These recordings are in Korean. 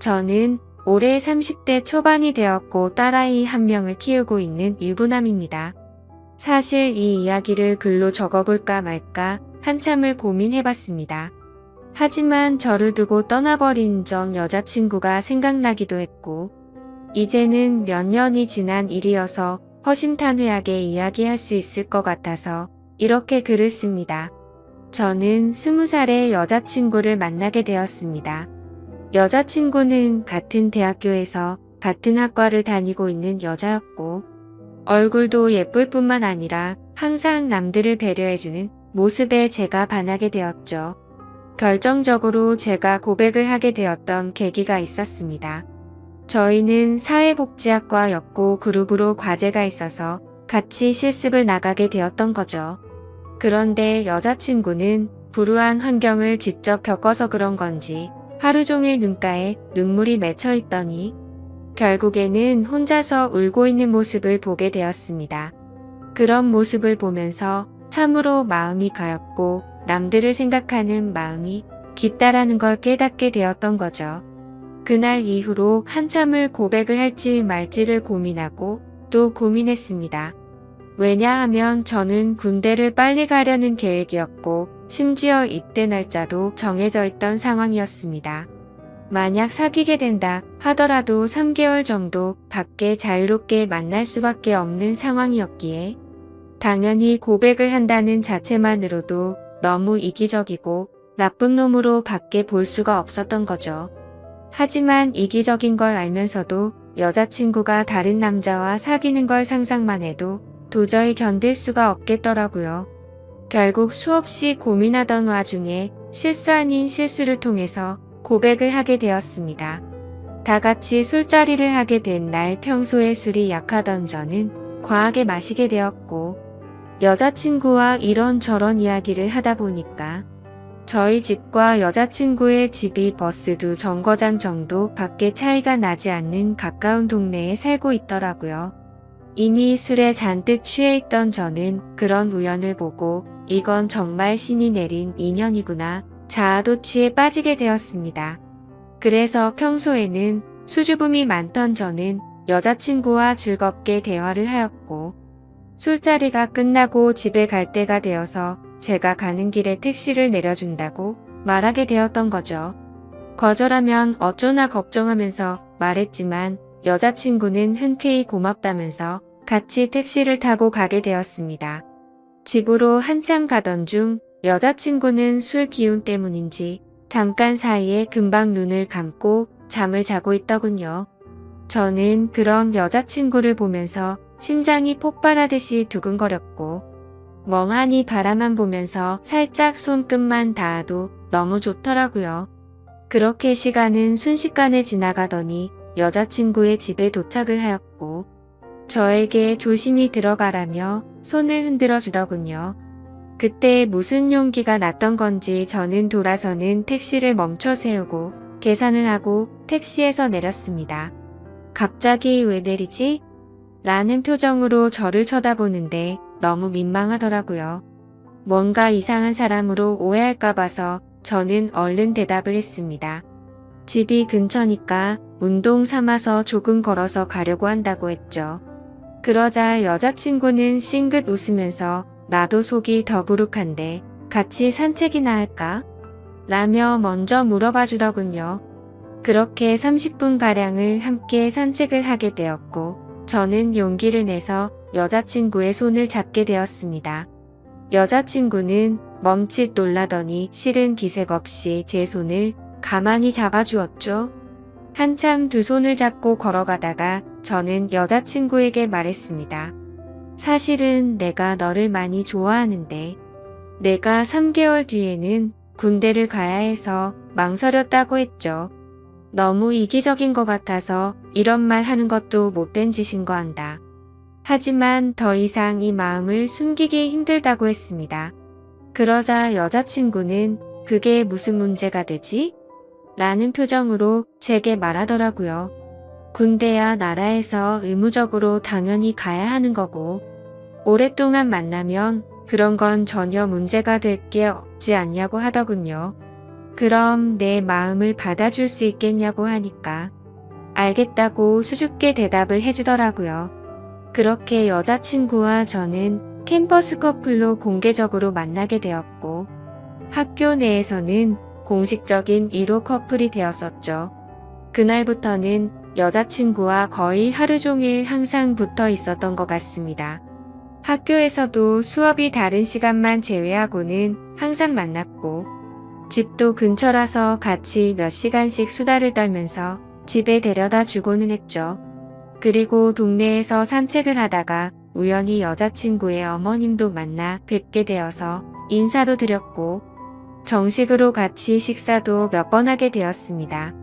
저는 올해 30대 초반이 되었고 딸아이 한 명을 키우고 있는 유부남입니다. 사실 이 이야기를 글로 적어볼까 말까 한참을 고민해봤습니다. 하지만 저를 두고 떠나버린 전 여자친구가 생각나기도 했고, 이제는 몇 년이 지난 일이어서 허심탄회하게 이야기할 수 있을 것 같아서 이렇게 글을 씁니다. 저는 20살의 여자친구를 만나게 되었습니다. 여자친구는 같은 대학교에서 같은 학과를 다니고 있는 여자였고, 얼굴도 예쁠 뿐만 아니라 항상 남들을 배려해주는 모습에 제가 반하게 되었죠. 결정적으로 제가 고백을 하게 되었던 계기가 있었습니다. 저희는 사회복지학과였고 그룹으로 과제가 있어서 같이 실습을 나가게 되었던 거죠. 그런데 여자친구는 불우한 환경을 직접 겪어서 그런 건지 하루 종일 눈가에 눈물이 맺혀 있더니 결국에는 혼자서 울고 있는 모습을 보게 되었습니다. 그런 모습을 보면서 참으로 마음이 가엽고 남들을 생각하는 마음이 깊다라는 걸 깨닫게 되었던 거죠. 그날 이후로 한참을 고백을 할지 말지를 고민하고 또 고민했습니다. 왜냐하면 저는 군대를 빨리 가려는 계획이었고 심지어 입대 날짜도 정해져 있던 상황이었습니다. 만약 사귀게 된다 하더라도 3개월 정도 밖에 자유롭게 만날 수밖에 없는 상황이었기에 당연히 고백을 한다는 자체만으로도 너무 이기적이고 나쁜 놈으로 밖에 볼 수가 없었던 거죠. 하지만 이기적인 걸 알면서도 여자친구가 다른 남자와 사귀는 걸 상상만 해도 도저히 견딜 수가 없겠더라고요. 결국 수없이 고민하던 와중에 실수 아닌 실수를 통해서 고백을 하게 되었습니다. 다 같이 술자리를 하게 된 날 평소에 술이 약하던 저는 과하게 마시게 되었고 여자친구와 이런저런 이야기를 하다 보니까 저희 집과 여자친구의 집이 버스 2정거장 정도 밖에 차이가 나지 않는 가까운 동네에 살고 있더라고요. 이미 술에 잔뜩 취해 있던 저는 그런 우연을 보고 이건 정말 신이 내린 인연이구나 자아도취에 빠지게 되었습니다. 그래서 평소에는 수줍음이 많던 저는 여자친구와 즐겁게 대화를 하였고 술자리가 끝나고 집에 갈 때가 되어서 제가 가는 길에 택시를 내려준다고 말하게 되었던 거죠. 거절하면 어쩌나 걱정하면서 말했지만 여자친구는 흔쾌히 고맙다면서 같이 택시를 타고 가게 되었습니다. 집으로 한참 가던 중 여자친구는 술 기운 때문인지 잠깐 사이에 금방 눈을 감고 잠을 자고 있더군요. 저는 그런 여자친구를 보면서 심장이 폭발하듯이 두근거렸고 멍하니 바라만 보면서 살짝 손끝만 닿아도 너무 좋더라고요. 그렇게 시간은 순식간에 지나가더니 여자친구의 집에 도착을 하였고 저에게 조심히 들어가라며 손을 흔들어 주더군요. 그때 무슨 용기가 났던 건지 저는 돌아서는 택시를 멈춰 세우고 계산을 하고 택시에서 내렸습니다. 갑자기 왜 내리지? 라는 표정으로 저를 쳐다보는데 너무 민망하더라고요. 뭔가 이상한 사람으로 오해할까 봐서 저는 얼른 대답을 했습니다. 집이 근처니까 운동 삼아서 조금 걸어서 가려고 한다고 했죠. 그러자 여자친구는 싱긋 웃으면서 나도 속이 더부룩한데 같이 산책이나 할까? 라며 먼저 물어봐 주더군요. 그렇게 30분가량을 함께 산책을 하게 되었고 저는 용기를 내서 여자친구의 손을 잡게 되었습니다. 여자친구는 멈칫 놀라더니 싫은 기색 없이 제 손을 가만히 잡아주었죠. 한참 두 손을 잡고 걸어가다가 저는 여자친구에게 말했습니다. 사실은 내가 너를 많이 좋아하는데 내가 3개월 뒤에는 군대를 가야 해서 망설였다고 했죠. 너무 이기적인 것 같아서 이런 말 하는 것도 못된 짓인 거 안다. 하지만 더 이상 이 마음을 숨기기 힘들다고 했습니다. 그러자 여자친구는 그게 무슨 문제가 되지? 라는 표정으로 제게 말하더라고요. 군대야 나라에서 의무적으로 당연히 가야 하는 거고 오랫동안 만나면 그런 건 전혀 문제가 될 게 없지 않냐고 하더군요. 그럼 내 마음을 받아줄 수 있겠냐고 하니까 알겠다고 수줍게 대답을 해주더라고요. 그렇게 여자친구와 저는 캠퍼스 커플로 공개적으로 만나게 되었고 학교 내에서는 공식적인 1호 커플이 되었었죠. 그날부터는 여자친구와 거의 하루 종일 항상 붙어 있었던 것 같습니다. 학교에서도 수업이 다른 시간만 제외하고는 항상 만났고 집도 근처라서 같이 몇 시간씩 수다를 떨면서 집에 데려다 주고는 했죠. 그리고 동네에서 산책을 하다가 우연히 여자친구의 어머님도 만나 뵙게 되어서 인사도 드렸고 정식으로 같이 식사도 몇 번 하게 되었습니다.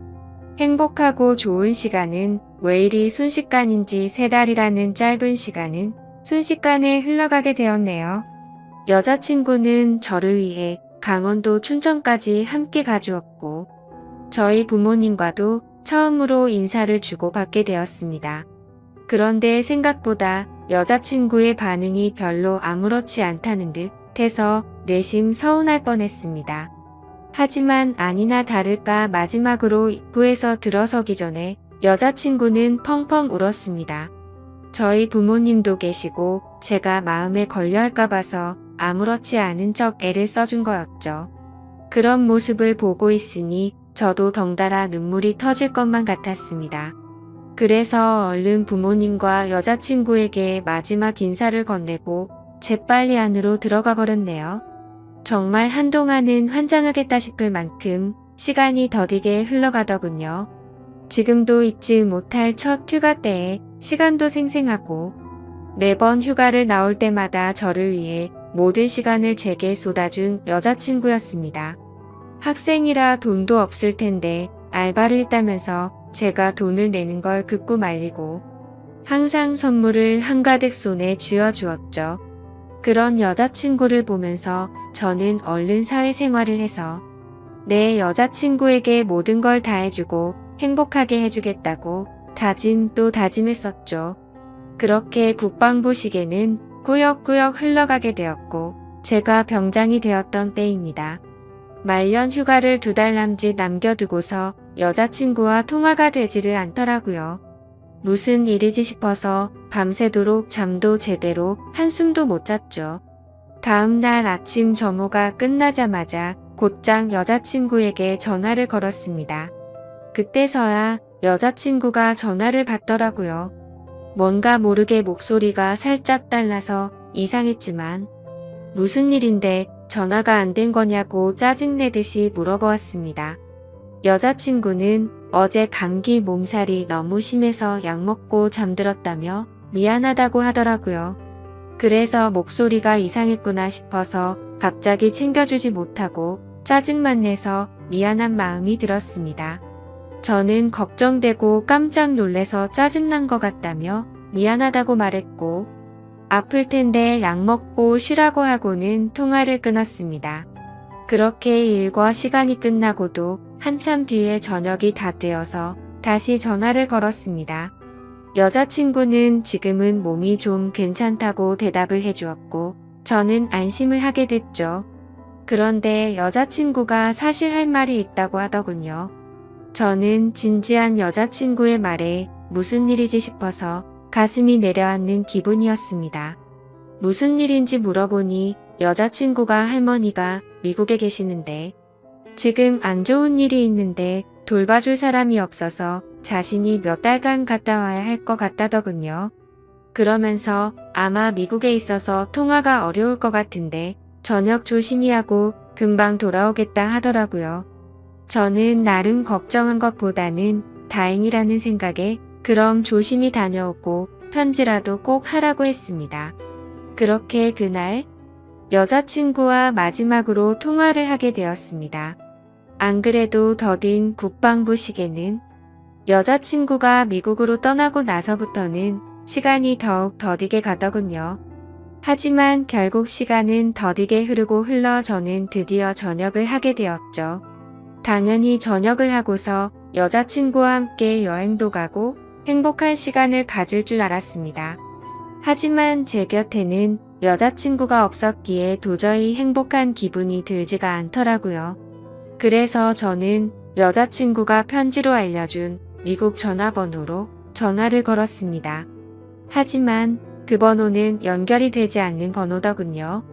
행복하고 좋은 시간은 왜 이리 순식간인지 3달이라는 짧은 시간은 순식간에 흘러가게 되었네요. 여자친구는 저를 위해 강원도 춘천까지 함께 가주었고 저희 부모님과도 처음으로 인사를 주고받게 되었습니다. 그런데 생각보다 여자친구의 반응이 별로 아무렇지 않다는 듯 해서 내심 서운할 뻔했습니다. 하지만 아니나 다를까 마지막으로 입구에서 들어서기 전에 여자친구는 펑펑 울었습니다. 저희 부모님도 계시고 제가 마음에 걸려할까 봐서 아무렇지 않은 척 애를 써준 거였죠. 그런 모습을 보고 있으니 저도 덩달아 눈물이 터질 것만 같았습니다. 그래서 얼른 부모님과 여자친구에게 마지막 인사를 건네고 재빨리 안으로 들어가 버렸네요. 정말 한동안은 환장하겠다 싶을 만큼 시간이 더디게 흘러가더군요. 지금도 잊지 못할 첫 휴가 때에 시간도 생생하고 매번 휴가를 나올 때마다 저를 위해 모든 시간을 제게 쏟아준 여자친구였습니다. 학생이라 돈도 없을 텐데 알바를 했다면서 제가 돈을 내는 걸 극구 말리고 항상 선물을 한가득 손에 쥐어주었죠. 그런 여자친구를 보면서 저는 얼른 사회생활을 해서 내 여자친구에게 모든 걸 다 해주고 행복하게 해주겠다고 다짐 또 다짐했었죠. 그렇게 국방부 시계는 꾸역꾸역 흘러가게 되었고 제가 병장이 되었던 때입니다. 말년 휴가를 2달 남짓 남겨두고서 여자친구와 통화가 되지를 않더라고요. 무슨 일이지 싶어서 밤새도록 잠도 제대로 한숨도 못 잤죠. 다음날 아침 점호가 끝나자마자 곧장 여자친구에게 전화를 걸었습니다. 그때서야 여자친구가 전화를 받더라고요. 뭔가 모르게 목소리가 살짝 달라서 이상했지만 무슨 일인데 전화가 안 된 거냐고 짜증내듯이 물어보았습니다. 여자친구는 어제 감기 몸살이 너무 심해서 약 먹고 잠들었다며 미안하다고 하더라고요. 그래서 목소리가 이상했구나 싶어서 갑자기 챙겨주지 못하고 짜증만 내서 미안한 마음이 들었습니다. 저는 걱정되고 깜짝 놀래서 짜증난 것 같다며 미안하다고 말했고 아플 텐데 약 먹고 쉬라고 하고는 통화를 끊었습니다. 그렇게 일과 시간이 끝나고도 한참 뒤에 저녁이 다 되어서 다시 전화를 걸었습니다. 여자친구는 지금은 몸이 좀 괜찮다고 대답을 해주었고 저는 안심을 하게 됐죠. 그런데 여자친구가 사실 할 말이 있다고 하더군요. 저는 진지한 여자친구의 말에 무슨 일이지 싶어서 가슴이 내려앉는 기분이었습니다. 무슨 일인지 물어보니 여자친구가 할머니가 미국에 계시는데 지금 안 좋은 일이 있는데 돌봐줄 사람이 없어서 자신이 몇 달간 갔다 와야 할 것 같다더군요. 그러면서 아마 미국에 있어서 통화가 어려울 것 같은데 저녁 조심히 하고 금방 돌아오겠다 하더라고요. 저는 나름 걱정한 것보다는 다행이라는 생각에 그럼 조심히 다녀오고 편지라도 꼭 하라고 했습니다. 그렇게 그날 여자친구와 마지막으로 통화를 하게 되었습니다. 안 그래도 더딘 국방부 시계는 여자친구가 미국으로 떠나고 나서부터는 시간이 더욱 더디게 가더군요. 하지만 결국 시간은 더디게 흐르고 흘러 저는 드디어 전역을 하게 되었죠. 당연히 전역을 하고서 여자친구와 함께 여행도 가고 행복한 시간을 가질 줄 알았습니다. 하지만 제 곁에는 여자친구가 없었기에 도저히 행복한 기분이 들지가 않더라고요. 그래서 저는 여자친구가 편지로 알려준 미국 전화번호로 전화를 걸었습니다. 하지만 그 번호는 연결이 되지 않는 번호더군요.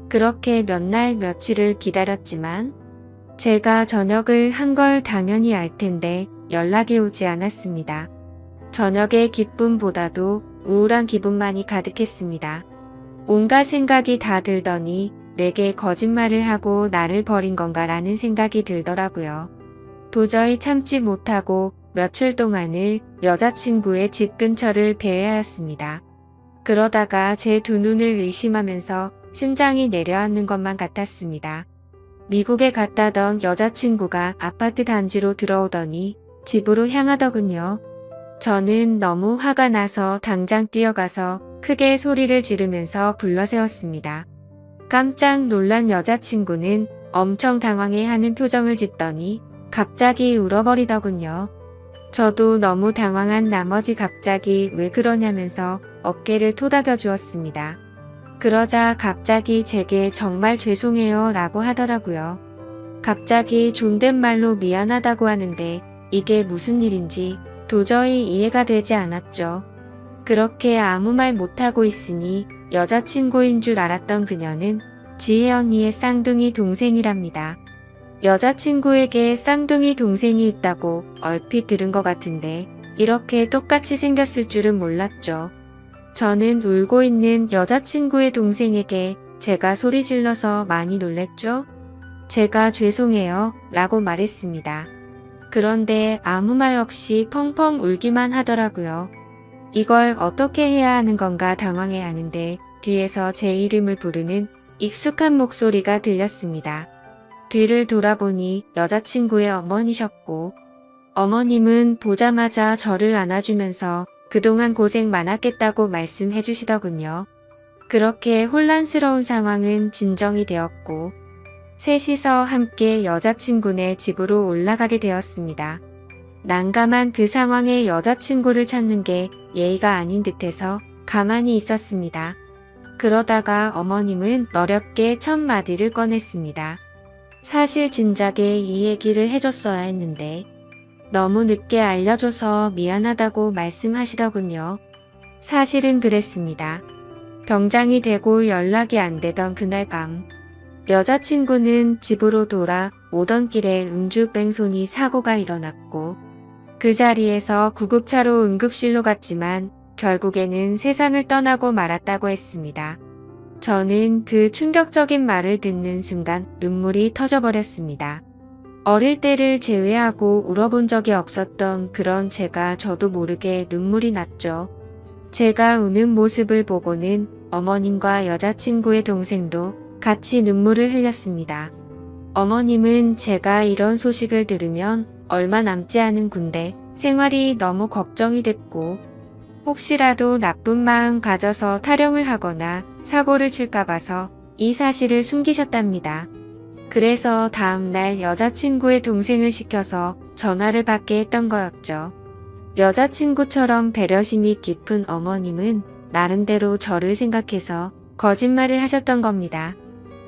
그렇게 몇 날 며칠을 기다렸지만 제가 저녁을 한 걸 당연히 알 텐데 연락이 오지 않았습니다. 저녁의 기쁨보다도 우울한 기분만이 가득했습니다. 온갖 생각이 다 들더니 내게 거짓말을 하고 나를 버린 건가라는 생각이 들더라고요. 도저히 참지 못하고 며칠 동안을 여자친구의 집 근처를 배회하였습니다. 그러다가 제 두 눈을 의심하면서 심장이 내려앉는 것만 같았습니다. 미국에 갔다던 여자친구가 아파트 단지로 들어오더니 집으로 향하더군요. 저는 너무 화가 나서 당장 뛰어가서 크게 소리를 지르면서 불러세웠습니다. 깜짝 놀란 여자친구는 엄청 당황해하는 표정을 짓더니 갑자기 울어버리더군요. 저도 너무 당황한 나머지 갑자기 왜 그러냐면서 어깨를 토닥여 주었습니다. 그러자 갑자기 제게 정말 죄송해요 라고 하더라고요. 갑자기 존댓말로 미안하다고 하는데 이게 무슨 일인지 도저히 이해가 되지 않았죠. 그렇게 아무 말 못하고 있으니 여자친구인 줄 알았던 그녀는 지혜 언니의 쌍둥이 동생이랍니다. 여자친구에게 쌍둥이 동생이 있다고 얼핏 들은 것 같은데 이렇게 똑같이 생겼을 줄은 몰랐죠. 저는 울고 있는 여자친구의 동생에게 제가 소리 질러서 많이 놀랬죠. 제가 죄송해요 라고 말했습니다. 그런데 아무 말 없이 펑펑 울기만 하더라고요. 이걸 어떻게 해야 하는 건가 당황해 하는데 뒤에서 제 이름을 부르는 익숙한 목소리가 들렸습니다. 뒤를 돌아보니 여자친구의 어머니셨고 어머님은 보자마자 저를 안아주면서 그동안 고생 많았겠다고 말씀해 주시더군요. 그렇게 혼란스러운 상황은 진정이 되었고 셋이서 함께 여자친구네 집으로 올라가게 되었습니다. 난감한 그 상황에 여자친구를 찾는 게 예의가 아닌 듯해서 가만히 있었습니다. 그러다가 어머님은 어렵게 첫 마디를 꺼냈습니다. 사실 진작에 이 얘기를 해줬어야 했는데 너무 늦게 알려줘서 미안하다고 말씀하시더군요. 사실은 그랬습니다. 병장이 되고 연락이 안 되던 그날 밤 여자친구는 집으로 돌아 오던 길에 음주뺑소니 사고가 일어났고 그 자리에서 구급차로 응급실로 갔지만 결국에는 세상을 떠나고 말았다고 했습니다. 저는 그 충격적인 말을 듣는 순간 눈물이 터져버렸습니다. 어릴 때를 제외하고 울어본 적이 없었던 그런 제가 저도 모르게 눈물이 났죠. 제가 우는 모습을 보고는 어머님과 여자친구의 동생도 같이 눈물을 흘렸습니다. 어머님은 제가 이런 소식을 들으면 얼마 남지 않은 군대 생활이 너무 걱정이 됐고 혹시라도 나쁜 마음 가져서 타령을 하거나 사고를 칠까 봐서 이 사실을 숨기셨답니다. 그래서 다음날 여자친구의 동생을 시켜서 전화를 받게 했던 거였죠. 여자친구처럼 배려심이 깊은 어머님은 나름대로 저를 생각해서 거짓말을 하셨던 겁니다.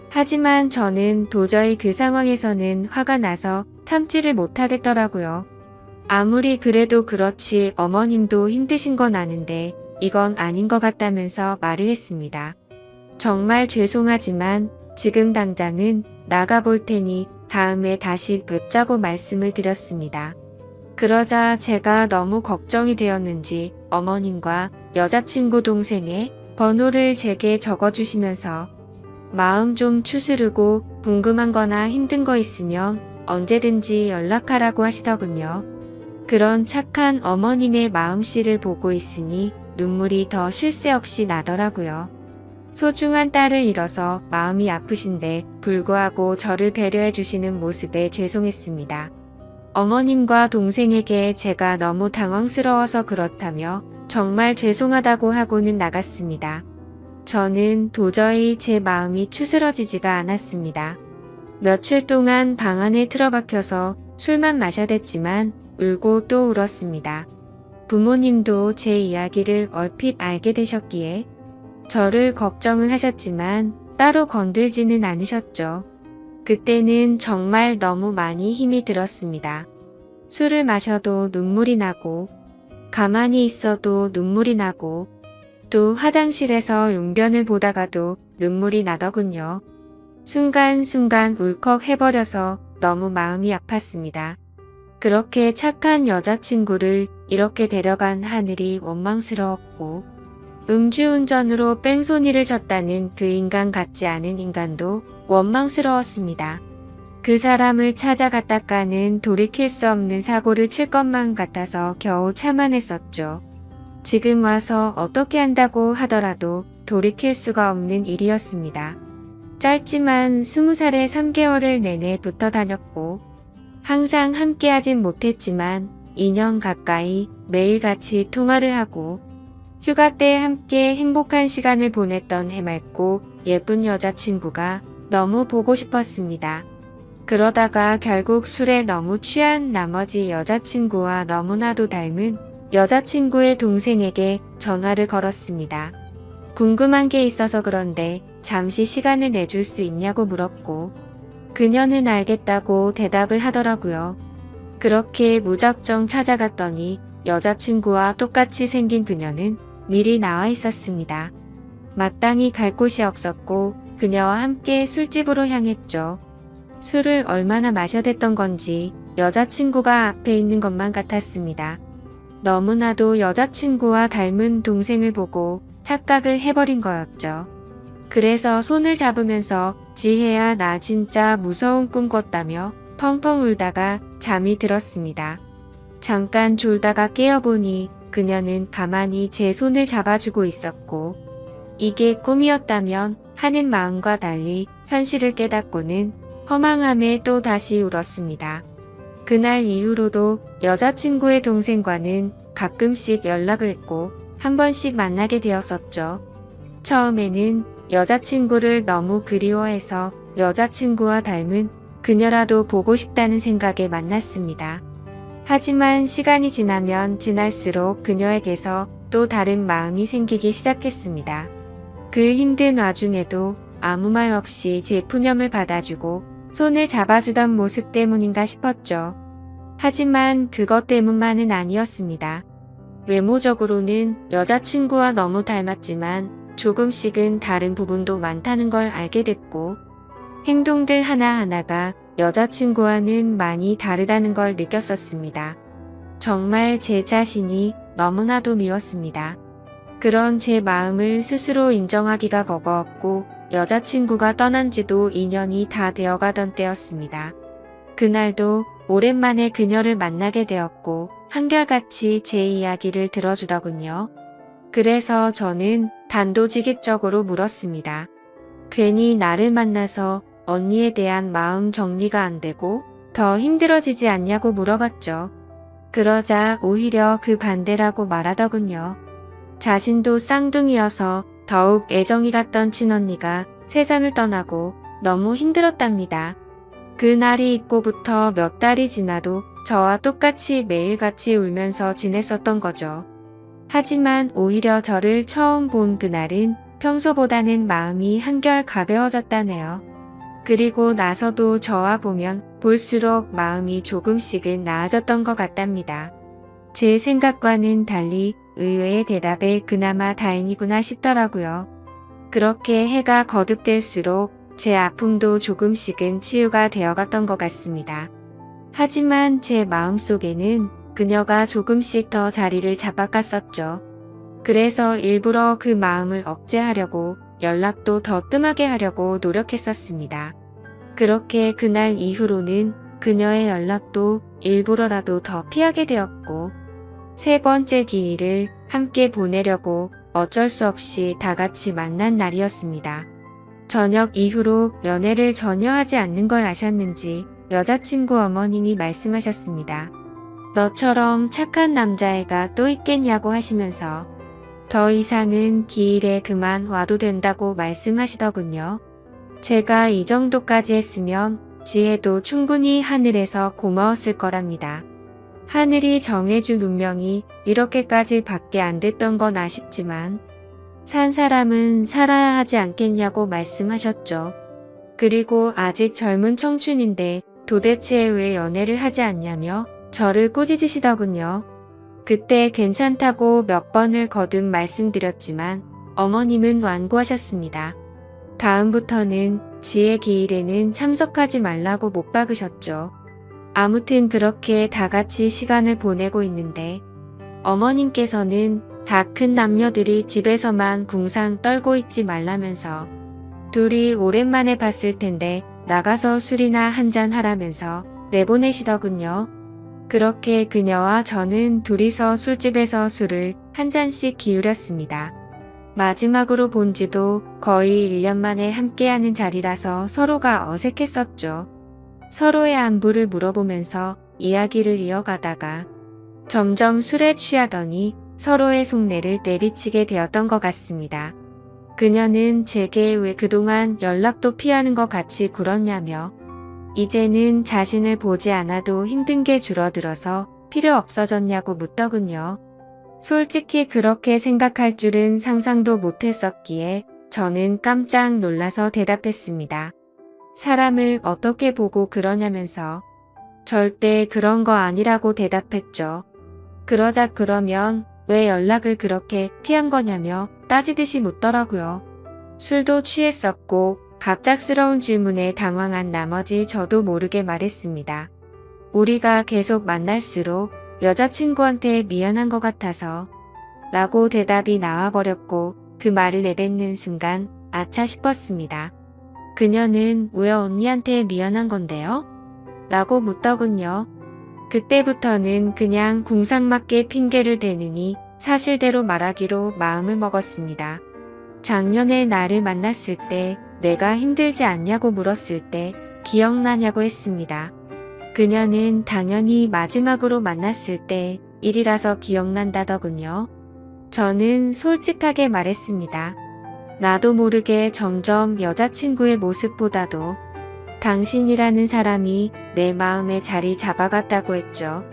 하지만 저는 도저히 그 상황에서는 화가 나서 참지를 못하겠더라고요. 아무리 그래도 그렇지 어머님도 힘드신 건 아는데 이건 아닌 것 같다면서 말을 했습니다. 정말 죄송하지만 지금 당장은 나가볼 테니 다음에 다시 뵙자고 말씀을 드렸습니다. 그러자 제가 너무 걱정이 되었는지 어머님과 여자친구 동생의 번호를 제게 적어주시면서 마음 좀 추스르고 궁금한 거나 힘든 거 있으면 언제든지 연락하라고 하시더군요. 그런 착한 어머님의 마음씨를 보고 있으니 눈물이 더 쉴 새 없이 나더라고요. 소중한 딸을 잃어서 마음이 아프신데 불구하고 저를 배려해 주시는 모습에 죄송했습니다. 어머님과 동생에게 제가 너무 당황스러워서 그렇다며 정말 죄송하다고 하고는 나갔습니다. 저는 도저히 제 마음이 추스러지지가 않았습니다. 며칠 동안 방 안에 틀어박혀서 술만 마셔댔지만 울고 또 울었습니다. 부모님도 제 이야기를 얼핏 알게 되셨기에 저를 걱정을 하셨지만 따로 건들지는 않으셨죠. 그때는 정말 너무 많이 힘이 들었습니다. 술을 마셔도 눈물이 나고, 가만히 있어도 눈물이 나고, 또 화장실에서 용변을 보다가도 눈물이 나더군요. 순간순간 울컥 해버려서 너무 마음이 아팠습니다. 그렇게 착한 여자친구를 이렇게 데려간 하늘이 원망스러웠고, 음주운전으로 뺑소니를 쳤다는 그 인간 같지 않은 인간도 원망스러웠습니다. 그 사람을 찾아갔다가는 돌이킬 수 없는 사고를 칠 것만 같아서 겨우 참아냈었죠. 지금 와서 어떻게 한다고 하더라도 돌이킬 수가 없는 일이었습니다. 짧지만 20살에 3개월을 내내 붙어 다녔고 항상 함께하진 못했지만 2년 가까이 매일같이 통화를 하고 휴가 때 함께 행복한 시간을 보냈던 해맑고 예쁜 여자친구가 너무 보고 싶었습니다. 그러다가 결국 술에 너무 취한 나머지 여자친구와 너무나도 닮은 여자친구의 동생에게 전화를 걸었습니다. 궁금한 게 있어서 그런데 잠시 시간을 내줄 수 있냐고 물었고 그녀는 알겠다고 대답을 하더라고요. 그렇게 무작정 찾아갔더니 여자친구와 똑같이 생긴 그녀는 미리 나와 있었습니다. 마땅히 갈 곳이 없었고 그녀와 함께 술집으로 향했죠. 술을 얼마나 마셔댔던 건지 여자친구가 앞에 있는 것만 같았습니다. 너무나도 여자친구와 닮은 동생을 보고 착각을 해버린 거였죠. 그래서 손을 잡으면서 지혜야 나 진짜 무서운 꿈 꿨다며 펑펑 울다가 잠이 들었습니다. 잠깐 졸다가 깨어보니 그녀는 가만히 제 손을 잡아주고 있었고 이게 꿈이었다면 하는 마음과 달리 현실을 깨닫고는 허망함에 또 다시 울었습니다. 그날 이후로도 여자친구의 동생과는 가끔씩 연락을 했고 한 번씩 만나게 되었었죠. 처음에는 여자친구를 너무 그리워해서 여자친구와 닮은 그녀라도 보고 싶다는 생각에 만났습니다. 하지만 시간이 지나면 지날수록 그녀에게서 또 다른 마음이 생기기 시작했습니다. 그 힘든 와중에도 아무 말 없이 제 푸념을 받아주고 손을 잡아주던 모습 때문인가 싶었죠. 하지만 그것 때문만은 아니었습니다. 외모적으로는 여자친구와 너무 닮았지만 조금씩은 다른 부분도 많다는 걸 알게 됐고 행동들 하나하나가 여자친구와는 많이 다르다는 걸 느꼈었습니다. 정말 제 자신이 너무나도 미웠습니다. 그런 제 마음을 스스로 인정하기가 버거웠고 여자친구가 떠난 지도 2년이 다 되어가던 때였습니다. 그날도 오랜만에 그녀를 만나게 되었고 한결같이 제 이야기를 들어주더군요. 그래서 저는 단도직입적으로 물었습니다. 괜히 나를 만나서 언니에 대한 마음 정리가 안 되고 더 힘들어지지 않냐고 물어봤죠. 그러자 오히려 그 반대라고 말하더군요. 자신도 쌍둥이여서 더욱 애정이 갔던 친언니가 세상을 떠나고 너무 힘들었답니다. 그날이 있고부터 몇 달이 지나도 저와 똑같이 매일같이 울면서 지냈었던 거죠. 하지만 오히려 저를 처음 본 그날은 평소보다는 마음이 한결 가벼워졌다네요. 그리고 나서도 저와 보면 볼수록 마음이 조금씩은 나아졌던 것 같답니다. 제 생각과는 달리 의외의 대답에 그나마 다행이구나 싶더라고요. 그렇게 해가 거듭될수록 제 아픔도 조금씩은 치유가 되어갔던 것 같습니다. 하지만 제 마음속에는 그녀가 조금씩 더 자리를 잡아갔었죠. 그래서 일부러 그 마음을 억제하려고 연락도 더 뜸하게 하려고 노력했었습니다. 그렇게 그날 이후로는 그녀의 연락도 일부러라도 더 피하게 되었고 세 번째 기회를 함께 보내려고 어쩔 수 없이 다 같이 만난 날이었습니다. 저녁 이후로 연애를 전혀 하지 않는 걸 아셨는지 여자친구 어머님이 말씀하셨습니다. 너처럼 착한 남자애가 또 있겠냐고 하시면서 더 이상은 기일에 그만 와도 된다고 말씀하시더군요. 제가 이 정도까지 했으면 지혜도 충분히 하늘에서 고마웠을 거랍니다. 하늘이 정해준 운명이 이렇게까지 밖에 안 됐던 건 아쉽지만 산 사람은 살아야 하지 않겠냐고 말씀하셨죠. 그리고 아직 젊은 청춘인데 도대체 왜 연애를 하지 않냐며 저를 꾸짖으시더군요. 그때 괜찮다고 몇 번을 거듭 말씀드렸지만 어머님은 완고하셨습니다. 다음부터는 지혜 기일에는 참석하지 말라고 못 박으셨죠. 아무튼 그렇게 다 같이 시간을 보내고 있는데 어머님께서는 다 큰 남녀들이 집에서만 궁상 떨고 있지 말라면서 둘이 오랜만에 봤을 텐데 나가서 술이나 한잔 하라면서 내보내시더군요. 그렇게 그녀와 저는 둘이서 술집에서 술을 한 잔씩 기울였습니다. 마지막으로 본 지도 거의 1년 만에 함께하는 자리라서 서로가 어색했었죠. 서로의 안부를 물어보면서 이야기를 이어가다가 점점 술에 취하더니 서로의 속내를 내비치게 되었던 것 같습니다. 그녀는 제게 왜 그동안 연락도 피하는 것 같이 굴었냐며 이제는 자신을 보지 않아도 힘든 게 줄어들어서 필요 없어졌냐고 묻더군요. 솔직히 그렇게 생각할 줄은 상상도 못했었기에 저는 깜짝 놀라서 대답했습니다. 사람을 어떻게 보고 그러냐면서 절대 그런 거 아니라고 대답했죠. 그러자 그러면 왜 연락을 그렇게 피한 거냐며 따지듯이 묻더라고요. 술도 취했었고 갑작스러운 질문에 당황한 나머지 저도 모르게 말했습니다. 우리가 계속 만날수록 여자친구한테 미안한 것 같아서 라고 대답이 나와버렸고 그 말을 내뱉는 순간 아차 싶었습니다. 그녀는 왜 언니한테 미안한 건데요? 라고 묻더군요. 그때부터는 그냥 궁상맞게 핑계를 대느니 사실대로 말하기로 마음을 먹었습니다. 작년에 나를 만났을 때 내가 힘들지 않냐고 물었을 때 기억나냐고 했습니다. 그녀는 당연히 마지막으로 만났을 때 일이라서 기억난다더군요. 저는 솔직하게 말했습니다. 나도 모르게 점점 여자친구의 모습보다도 당신이라는 사람이 내 마음에 자리 잡아갔다고 했죠.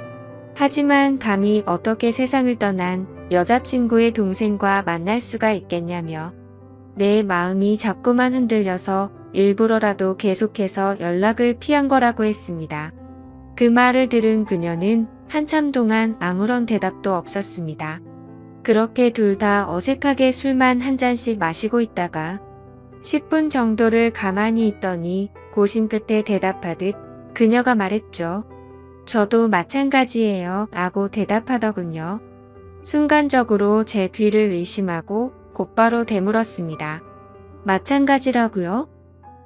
하지만 감히 어떻게 세상을 떠난 여자친구의 동생과 만날 수가 있겠냐며 내 마음이 자꾸만 흔들려서 일부러라도 계속해서 연락을 피한 거라고 했습니다. 그 말을 들은 그녀는 한참 동안 아무런 대답도 없었습니다. 그렇게 둘 다 어색하게 술만 한 잔씩 마시고 있다가 10분 정도를 가만히 있더니 고심 끝에 대답하듯 그녀가 말했죠. 저도 마찬가지예요 라고 대답하더군요. 순간적으로 제 귀를 의심하고 곧바로 되물었습니다. 마찬가지라고요?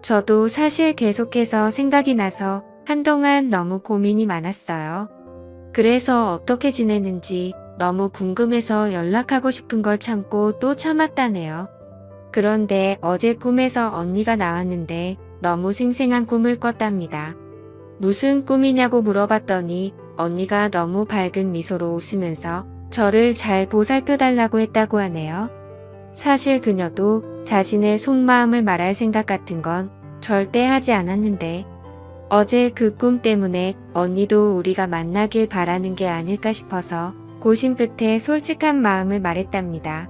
저도 사실 계속해서 생각이 나서 한동안 너무 고민이 많았어요. 그래서 어떻게 지내는지 너무 궁금해서 연락하고 싶은 걸 참고 또 참았다네요. 그런데 어제 꿈에서 언니가 나왔는데 너무 생생한 꿈을 꿨답니다. 무슨 꿈이냐고 물어봤더니 언니가 너무 밝은 미소로 웃으면서 저를 잘 보살펴달라고 했다고 하네요. 사실 그녀도 자신의 속마음을 말할 생각 같은 건 절대 하지 않았는데 어제 그 꿈 때문에 언니도 우리가 만나길 바라는 게 아닐까 싶어서 고심 끝에 솔직한 마음을 말했답니다.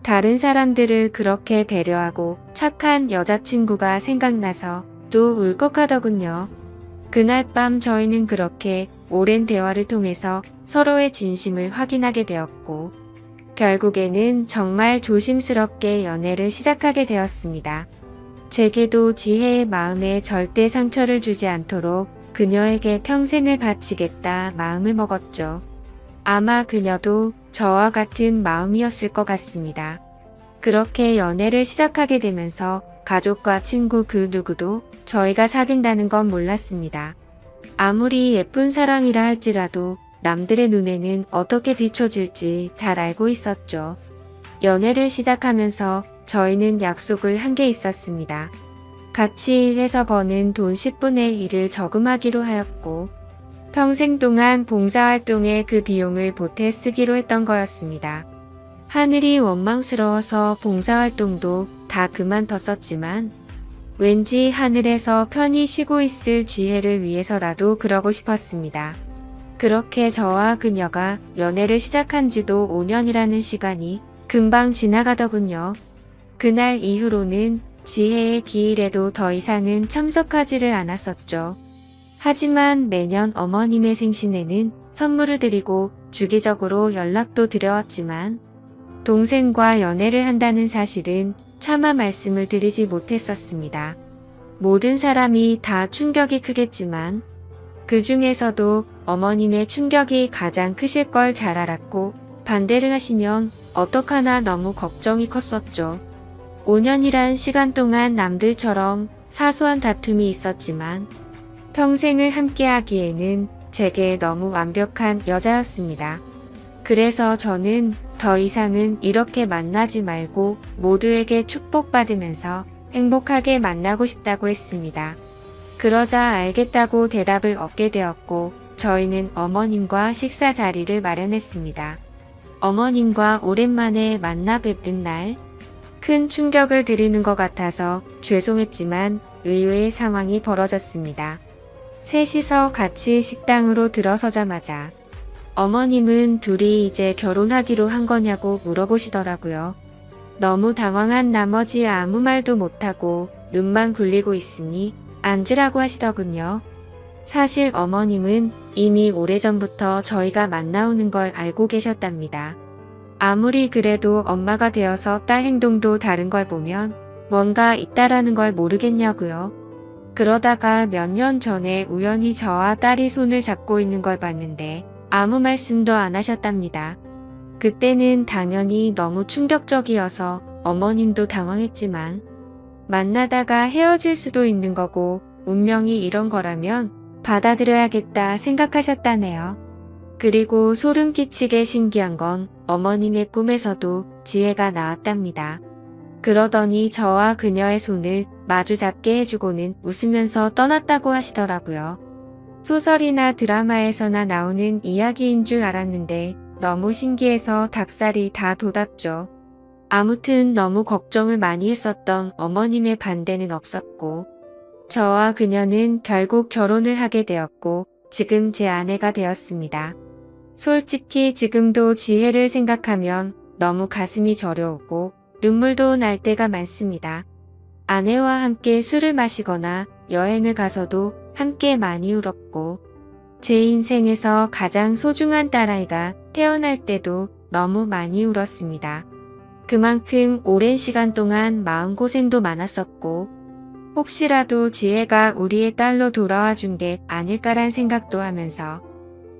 다른 사람들을 그렇게 배려하고 착한 여자친구가 생각나서 또 울컥하더군요. 그날 밤 저희는 그렇게 오랜 대화를 통해서 서로의 진심을 확인하게 되었고 결국에는 정말 조심스럽게 연애를 시작하게 되었습니다. 제게도 지혜의 마음에 절대 상처를 주지 않도록 그녀에게 평생을 바치겠다 마음을 먹었죠. 아마 그녀도 저와 같은 마음이었을 것 같습니다. 그렇게 연애를 시작하게 되면서 가족과 친구 그 누구도 저희가 사귄다는 건 몰랐습니다. 아무리 예쁜 사랑이라 할지라도 남들의 눈에는 어떻게 비춰질지 잘 알고 있었죠. 연애를 시작하면서 저희는 약속을 한 게 있었습니다. 같이 일해서 버는 돈 10분의 1을 저금하기로 하였고 평생 동안 봉사활동에 그 비용을 보태 쓰기로 했던 거였습니다. 하늘이 원망스러워서 봉사활동도 다 그만뒀었지만 왠지 하늘에서 편히 쉬고 있을 지혜를 위해서라도 그러고 싶었습니다. 그렇게 저와 그녀가 연애를 시작한 지도 5년이라는 시간이 금방 지나가더군요. 그날 이후로는 지혜의 기일에도 더 이상은 참석하지를 않았었죠. 하지만 매년 어머님의 생신에는 선물을 드리고 주기적으로 연락도 드려왔지만 동생과 연애를 한다는 사실은 차마 말씀을 드리지 못했었습니다. 모든 사람이 다 충격이 크겠지만 그 중에서도 어머님의 충격이 가장 크실 걸 잘 알았고 반대를 하시면 어떡하나 너무 걱정이 컸었죠. 5년이란 시간 동안 남들처럼 사소한 다툼이 있었지만 평생을 함께하기에는 제게 너무 완벽한 여자였습니다. 그래서 저는 더 이상은 이렇게 만나지 말고 모두에게 축복받으면서 행복하게 만나고 싶다고 했습니다. 그러자 알겠다고 대답을 얻게 되었고 저희는 어머님과 식사 자리를 마련했습니다. 어머님과 오랜만에 만나 뵙는 날, 큰 충격을 드리는 것 같아서 죄송했지만 의외의 상황이 벌어졌습니다. 셋이서 같이 식당으로 들어서자마자 어머님은 둘이 이제 결혼하기로 한 거냐고 물어보시더라고요. 너무 당황한 나머지 아무 말도 못하고 눈만 굴리고 있으니 앉으라고 하시더군요. 사실 어머님은 이미 오래전부터 저희가 만나오는 걸 알고 계셨답니다. 아무리 그래도 엄마가 되어서 딸 행동도 다른 걸 보면 뭔가 있다라는 걸 모르겠냐고요. 그러다가 몇 년 전에 우연히 저와 딸이 손을 잡고 있는 걸 봤는데 아무 말씀도 안 하셨답니다. 그때는 당연히 너무 충격적이어서 어머님도 당황했지만 만나다가 헤어질 수도 있는 거고 운명이 이런 거라면 받아들여야겠다 생각하셨다네요. 그리고 소름 끼치게 신기한 건 어머님의 꿈에서도 지혜가 나왔답니다. 그러더니 저와 그녀의 손을 마주 잡게 해주고는 웃으면서 떠났다고 하시더라고요. 소설이나 드라마에서나 나오는 이야기인 줄 알았는데 너무 신기해서 닭살이 다 돋았죠. 아무튼 너무 걱정을 많이 했었던 어머님의 반대는 없었고 저와 그녀는 결국 결혼을 하게 되었고 지금 제 아내가 되었습니다. 솔직히 지금도 지혜를 생각하면 너무 가슴이 저려오고 눈물도 날 때가 많습니다. 아내와 함께 술을 마시거나 여행을 가서도 함께 많이 울었고 제 인생에서 가장 소중한 딸아이가 태어날 때도 너무 많이 울었습니다. 그만큼 오랜 시간 동안 마음고생도 많았었고 혹시라도 지혜가 우리의 딸로 돌아와 준 게 아닐까란 생각도 하면서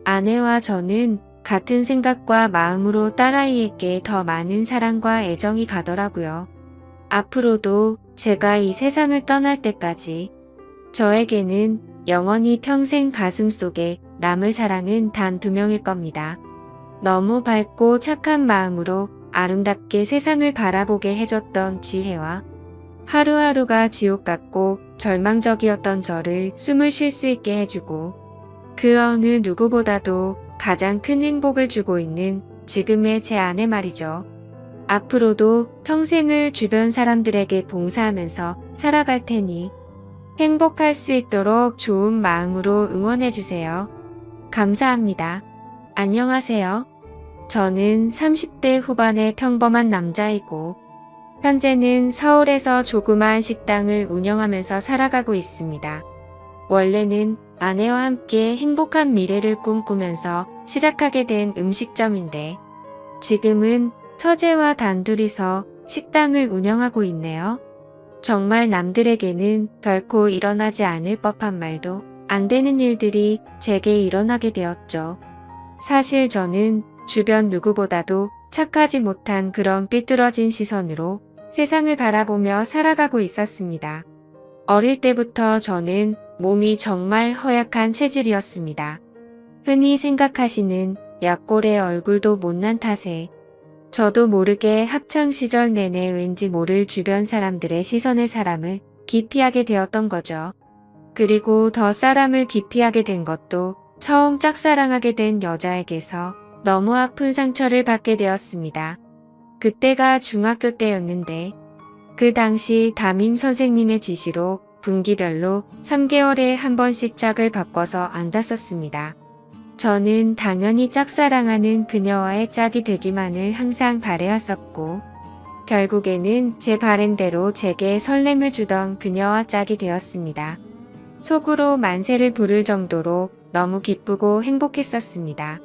아내와 저는 같은 생각과 마음으로 딸아이에게 더 많은 사랑과 애정이 가더라고요. 앞으로도 제가 이 세상을 떠날 때까지 저에게는 영원히 평생 가슴속에 남을 사랑은 단 2명일 겁니다. 너무 밝고 착한 마음으로 아름답게 세상을 바라보게 해줬던 지혜와 하루하루가 지옥 같고 절망적이었던 저를 숨을 쉴 수 있게 해주고 그 어느 누구보다도 가장 큰 행복을 주고 있는 지금의 제 아내 말이죠. 앞으로도 평생을 주변 사람들에게 봉사하면서 살아갈 테니 행복할 수 있도록 좋은 마음으로 응원해주세요. 감사합니다. 안녕하세요. 저는 30대 후반의 평범한 남자이고 현재는 서울에서 조그마한 식당을 운영하면서 살아가고 있습니다. 원래는 아내와 함께 행복한 미래를 꿈꾸면서 시작하게 된 음식점인데 지금은 처제와 단둘이서 식당을 운영하고 있네요. 정말 남들에게는 결코 일어나지 않을 법한 말도 안 되는 일들이 제게 일어나게 되었죠. 사실 저는 주변 누구보다도 착하지 못한 그런 삐뚤어진 시선으로 세상을 바라보며 살아가고 있었습니다. 어릴 때부터 저는 몸이 정말 허약한 체질이었습니다. 흔히 생각하시는 약골의 얼굴도 못난 탓에 저도 모르게 학창시절 내내 왠지 모를 주변 사람들의 시선의 사람을 기피하게 되었던 거죠. 그리고 더 사람을 기피하게 된 것도 처음 짝사랑하게 된 여자에게서 너무 아픈 상처를 받게 되었습니다. 그때가 중학교 때였는데 그 당시 담임 선생님의 지시로 분기별로 3개월에 한 번씩 짝을 바꿔서 앉았었습니다. 저는 당연히 짝사랑하는 그녀와의 짝이 되기만을 항상 바래왔었고 결국에는 제 바램대로 제게 설렘을 주던 그녀와 짝이 되었습니다. 속으로 만세를 부를 정도로 너무 기쁘고 행복했었습니다.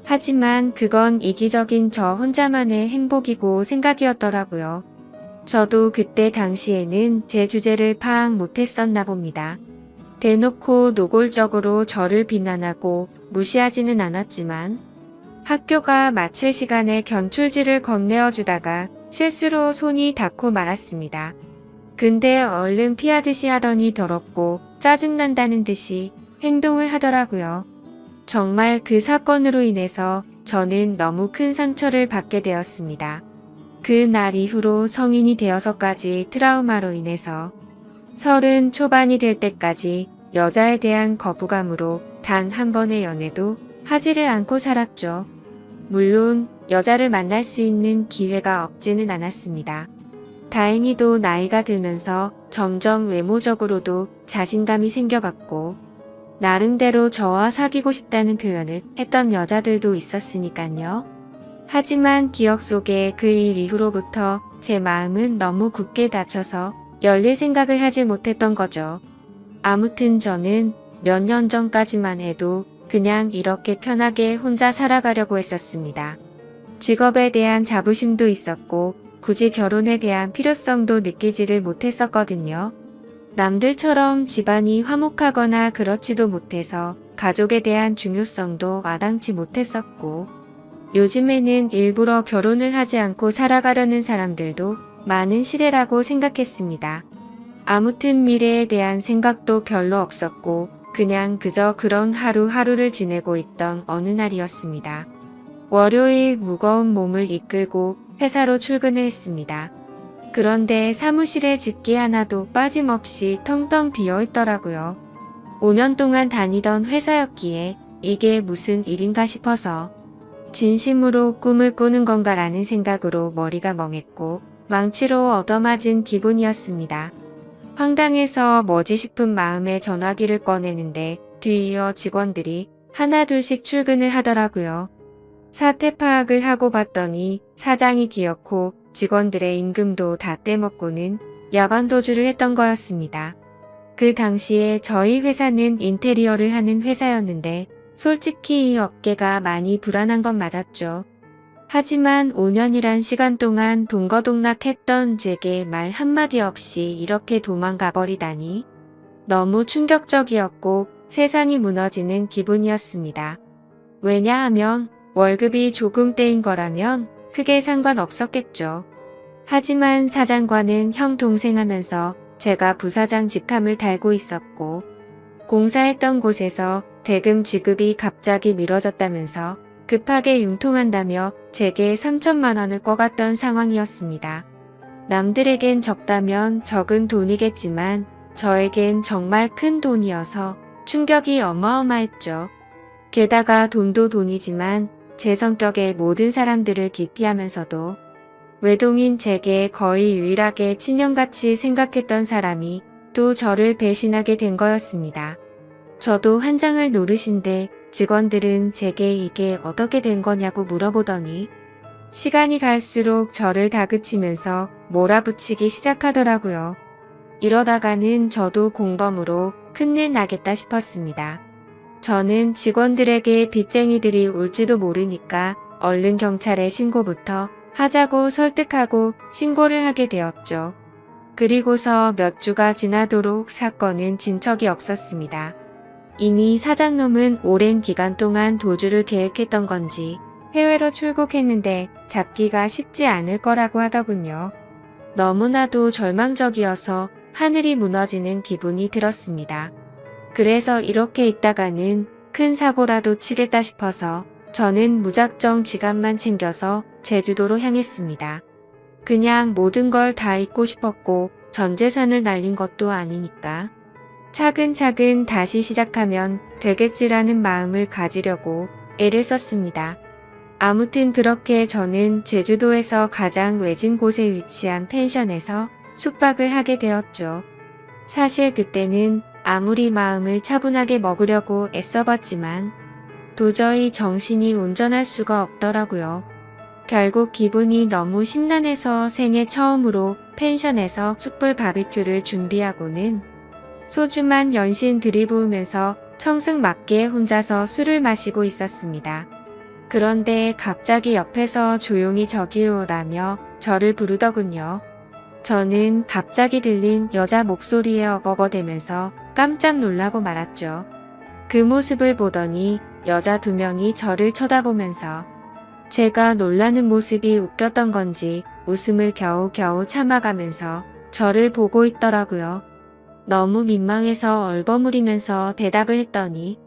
하지만 그건 이기적인 저 혼자만의 행복이고 생각이었더라고요. 저도 그때 당시에는 제 주제를 파악 못했었나 봅니다. 대놓고 노골적으로 저를 비난하고 무시하지는 않았지만 학교가 마칠 시간에 견출지를 건네어 주다가 실수로 손이 닿고 말았습니다. 근데 얼른 피하듯이 하더니 더럽고 짜증난다는 듯이 행동을 하더라고요. 정말 그 사건으로 인해서 저는 너무 큰 상처를 받게 되었습니다. 그 날 이후로 성인이 되어서까지 트라우마로 인해서 30 초반이 될 때까지 여자에 대한 거부감으로 단 한 번의 연애도 하지를 않고 살았죠. 물론 여자를 만날 수 있는 기회가 없지는 않았습니다. 다행히도 나이가 들면서 점점 외모적으로도 자신감이 생겨갔고 나름대로 저와 사귀고 싶다는 표현을 했던 여자들도 있었으니까요. 하지만 기억 속에 그 일 이후로부터 제 마음은 너무 굳게 닫혀서 열릴 생각을 하지 못했던 거죠. 아무튼 저는 몇 년 전까지만 해도 그냥 이렇게 편하게 혼자 살아가려고 했었습니다. 직업에 대한 자부심도 있었고 굳이 결혼에 대한 필요성도 느끼지를 못했었거든요. 남들처럼 집안이 화목하거나 그렇지도 못해서 가족에 대한 중요성도 와닿지 못했었고 요즘에는 일부러 결혼을 하지 않고 살아가려는 사람들도 많은 시대라고 생각했습니다. 아무튼 미래에 대한 생각도 별로 없었고 그냥 그저 그런 하루하루를 지내고 있던 어느 날이었습니다. 월요일 무거운 몸을 이끌고 회사로 출근을 했습니다. 그런데 사무실에 집기 하나도 빠짐없이 텅텅 비어 있더라고요. 5년 동안 다니던 회사였기에 이게 무슨 일인가 싶어서 진심으로 꿈을 꾸는 건가라는 생각으로 머리가 멍했고 망치로 얻어맞은 기분이었습니다. 황당해서 뭐지 싶은 마음에 전화기를 꺼내는데 뒤이어 직원들이 하나둘씩 출근을 하더라고요. 사태 파악을 하고 봤더니 사장이 기어코 직원들의 임금도 다 떼먹고는 야반도주를 했던 거였습니다. 그 당시에 저희 회사는 인테리어를 하는 회사였는데 솔직히 이 업계가 많이 불안한 건 맞았죠. 하지만 5년이란 시간 동안 동거동락했던 제게 말 한마디 없이 이렇게 도망가 버리다니 너무 충격적이었고 세상이 무너지는 기분이었습니다. 왜냐하면 월급이 조금 떼인 거라면 크게 상관없었겠죠. 하지만 사장과는 형 동생 하면서 제가 부사장 직함을 달고 있었고 공사했던 곳에서 대금 지급이 갑자기 미뤄졌다면서 급하게 융통한다며 제게 3천만 원을 꿔갔던 상황이었습니다. 남들에겐 적다면 적은 돈이겠지만 저에겐 정말 큰 돈이어서 충격이 어마어마했죠. 게다가 돈도 돈이지만 제 성격에 모든 사람들을 기피하면서도 외동인 제게 거의 유일하게 친형같이 생각했던 사람이 또 저를 배신하게 된 거였습니다. 저도 환장을 노릇인데 직원들은 제게 이게 어떻게 된 거냐고 물어보더니 시간이 갈수록 저를 다그치면서 몰아붙이기 시작하더라고요. 이러다가는 저도 공범으로 큰일 나겠다 싶었습니다. 저는 직원들에게 빚쟁이들이 올지도 모르니까 얼른 경찰에 신고부터 하자고 설득하고 신고를 하게 되었죠. 그리고서 몇 주가 지나도록 사건은 진척이 없었습니다. 이미 사장놈은 오랜 기간 동안 도주를 계획했던 건지 해외로 출국했는데 잡기가 쉽지 않을 거라고 하더군요. 너무나도 절망적이어서 하늘이 무너지는 기분이 들었습니다. 그래서 이렇게 있다가는 큰 사고라도 치겠다 싶어서 저는 무작정 지갑만 챙겨서 제주도로 향했습니다. 그냥 모든 걸 다 잊고 싶었고 전 재산을 날린 것도 아니니까 차근차근 다시 시작하면 되겠지라는 마음을 가지려고 애를 썼습니다. 아무튼 그렇게 저는 제주도에서 가장 외진 곳에 위치한 펜션에서 숙박을 하게 되었죠. 사실 그때는 아무리 마음을 차분하게 먹으려고 애써봤지만 도저히 정신이 온전할 수가 없더라고요. 결국 기분이 너무 심란해서 생애 처음으로 펜션에서 숯불 바비큐를 준비하고는 소주만 연신 들이부으면서 청승맞게 혼자서 술을 마시고 있었습니다. 그런데 갑자기 옆에서 조용히 저기요라며 저를 부르더군요. 저는 갑자기 들린 여자 목소리에 어버버대면서 깜짝 놀라고 말았죠. 그 모습을 보더니 여자 2명이 저를 쳐다보면서 제가 놀라는 모습이 웃겼던 건지 웃음을 겨우겨우 참아가면서 저를 보고 있더라고요. 너무 민망해서 얼버무리면서 대답을 했더니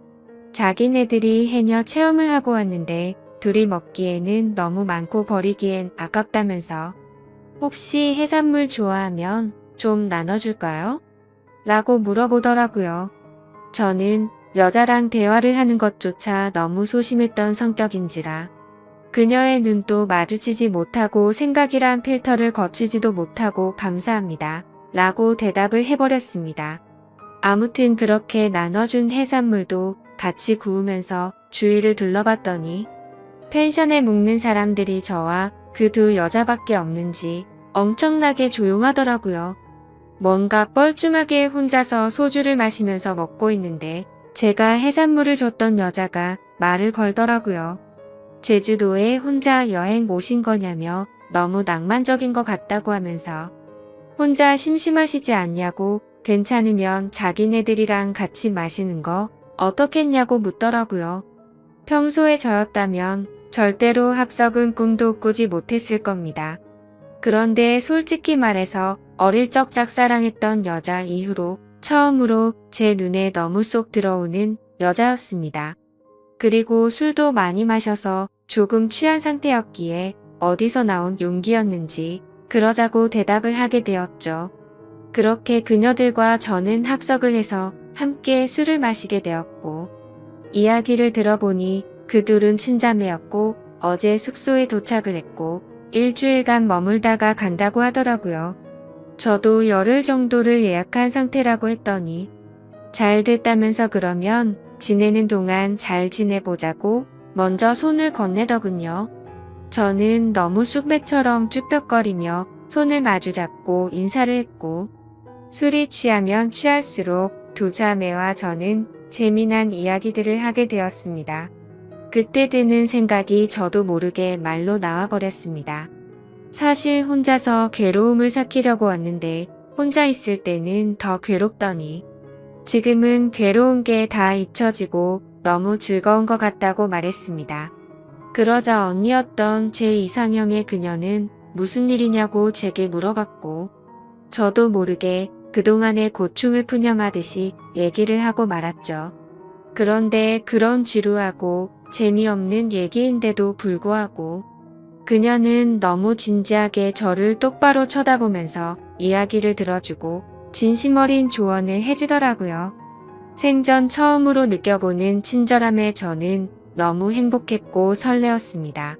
자기네들이 해녀 체험을 하고 왔는데 둘이 먹기에는 너무 많고 버리기엔 아깝다면서 혹시 해산물 좋아하면 좀 나눠줄까요? 라고 물어보더라고요. 저는 여자랑 대화를 하는 것조차 너무 소심했던 성격인지라 그녀의 눈도 마주치지 못하고 생각이란 필터를 거치지도 못하고 감사합니다. 라고 대답을 해버렸습니다. 아무튼 그렇게 나눠준 해산물도 같이 구우면서 주위를 둘러봤더니 펜션에 묵는 사람들이 저와 그 2 여자밖에 없는지 엄청나게 조용하더라고요. 뭔가 뻘쭘하게 혼자서 소주를 마시면서 먹고 있는데 제가 해산물을 줬던 여자가 말을 걸더라고요. 제주도에 혼자 여행 오신 거냐며 너무 낭만적인 것 같다고 하면서 혼자 심심하시지 않냐고 괜찮으면 자기네들이랑 같이 마시는 거 어떻겠냐고 묻더라고요. 평소에 저였다면 절대로 합석은 꿈도 꾸지 못했을 겁니다. 그런데 솔직히 말해서 어릴 적 짝사랑했던 여자 이후로 처음으로 제 눈에 너무 쏙 들어오는 여자였습니다. 그리고 술도 많이 마셔서 조금 취한 상태였기에 어디서 나온 용기였는지 그러자고 대답을 하게 되었죠. 그렇게 그녀들과 저는 합석을 해서 함께 술을 마시게 되었고 이야기를 들어보니 그 2은 친자매였고 어제 숙소에 도착을 했고 일주일간 머물다가 간다고 하더라고요. 저도 열흘 정도를 예약한 상태라고 했더니 잘 됐다면서 그러면 지내는 동안 잘 지내보자고 먼저 손을 건네더군요. 저는 너무 쑥맥처럼 쭈뼛거리며 손을 마주잡고 인사를 했고 술이 취하면 취할수록 2 자매와 저는 재미난 이야기들을 하게 되었습니다. 그때 드는 생각이 저도 모르게 말로 나와버렸습니다. 사실 혼자서 괴로움을 삭히려고 왔는데 혼자 있을 때는 더 괴롭더니 지금은 괴로운 게 다 잊혀지고 너무 즐거운 것 같다고 말했습니다. 그러자 언니였던 제 이상형의 그녀는 무슨 일이냐고 제게 물어봤고 저도 모르게 그동안의 고충을 푸념하듯이 얘기를 하고 말았죠. 그런데 그런 지루하고 재미없는 얘기인데도 불구하고 그녀는 너무 진지하게 저를 똑바로 쳐다보면서 이야기를 들어주고 진심 어린 조언을 해주더라고요. 생전 처음으로 느껴보는 친절함에 저는 너무 행복했고 설레었습니다.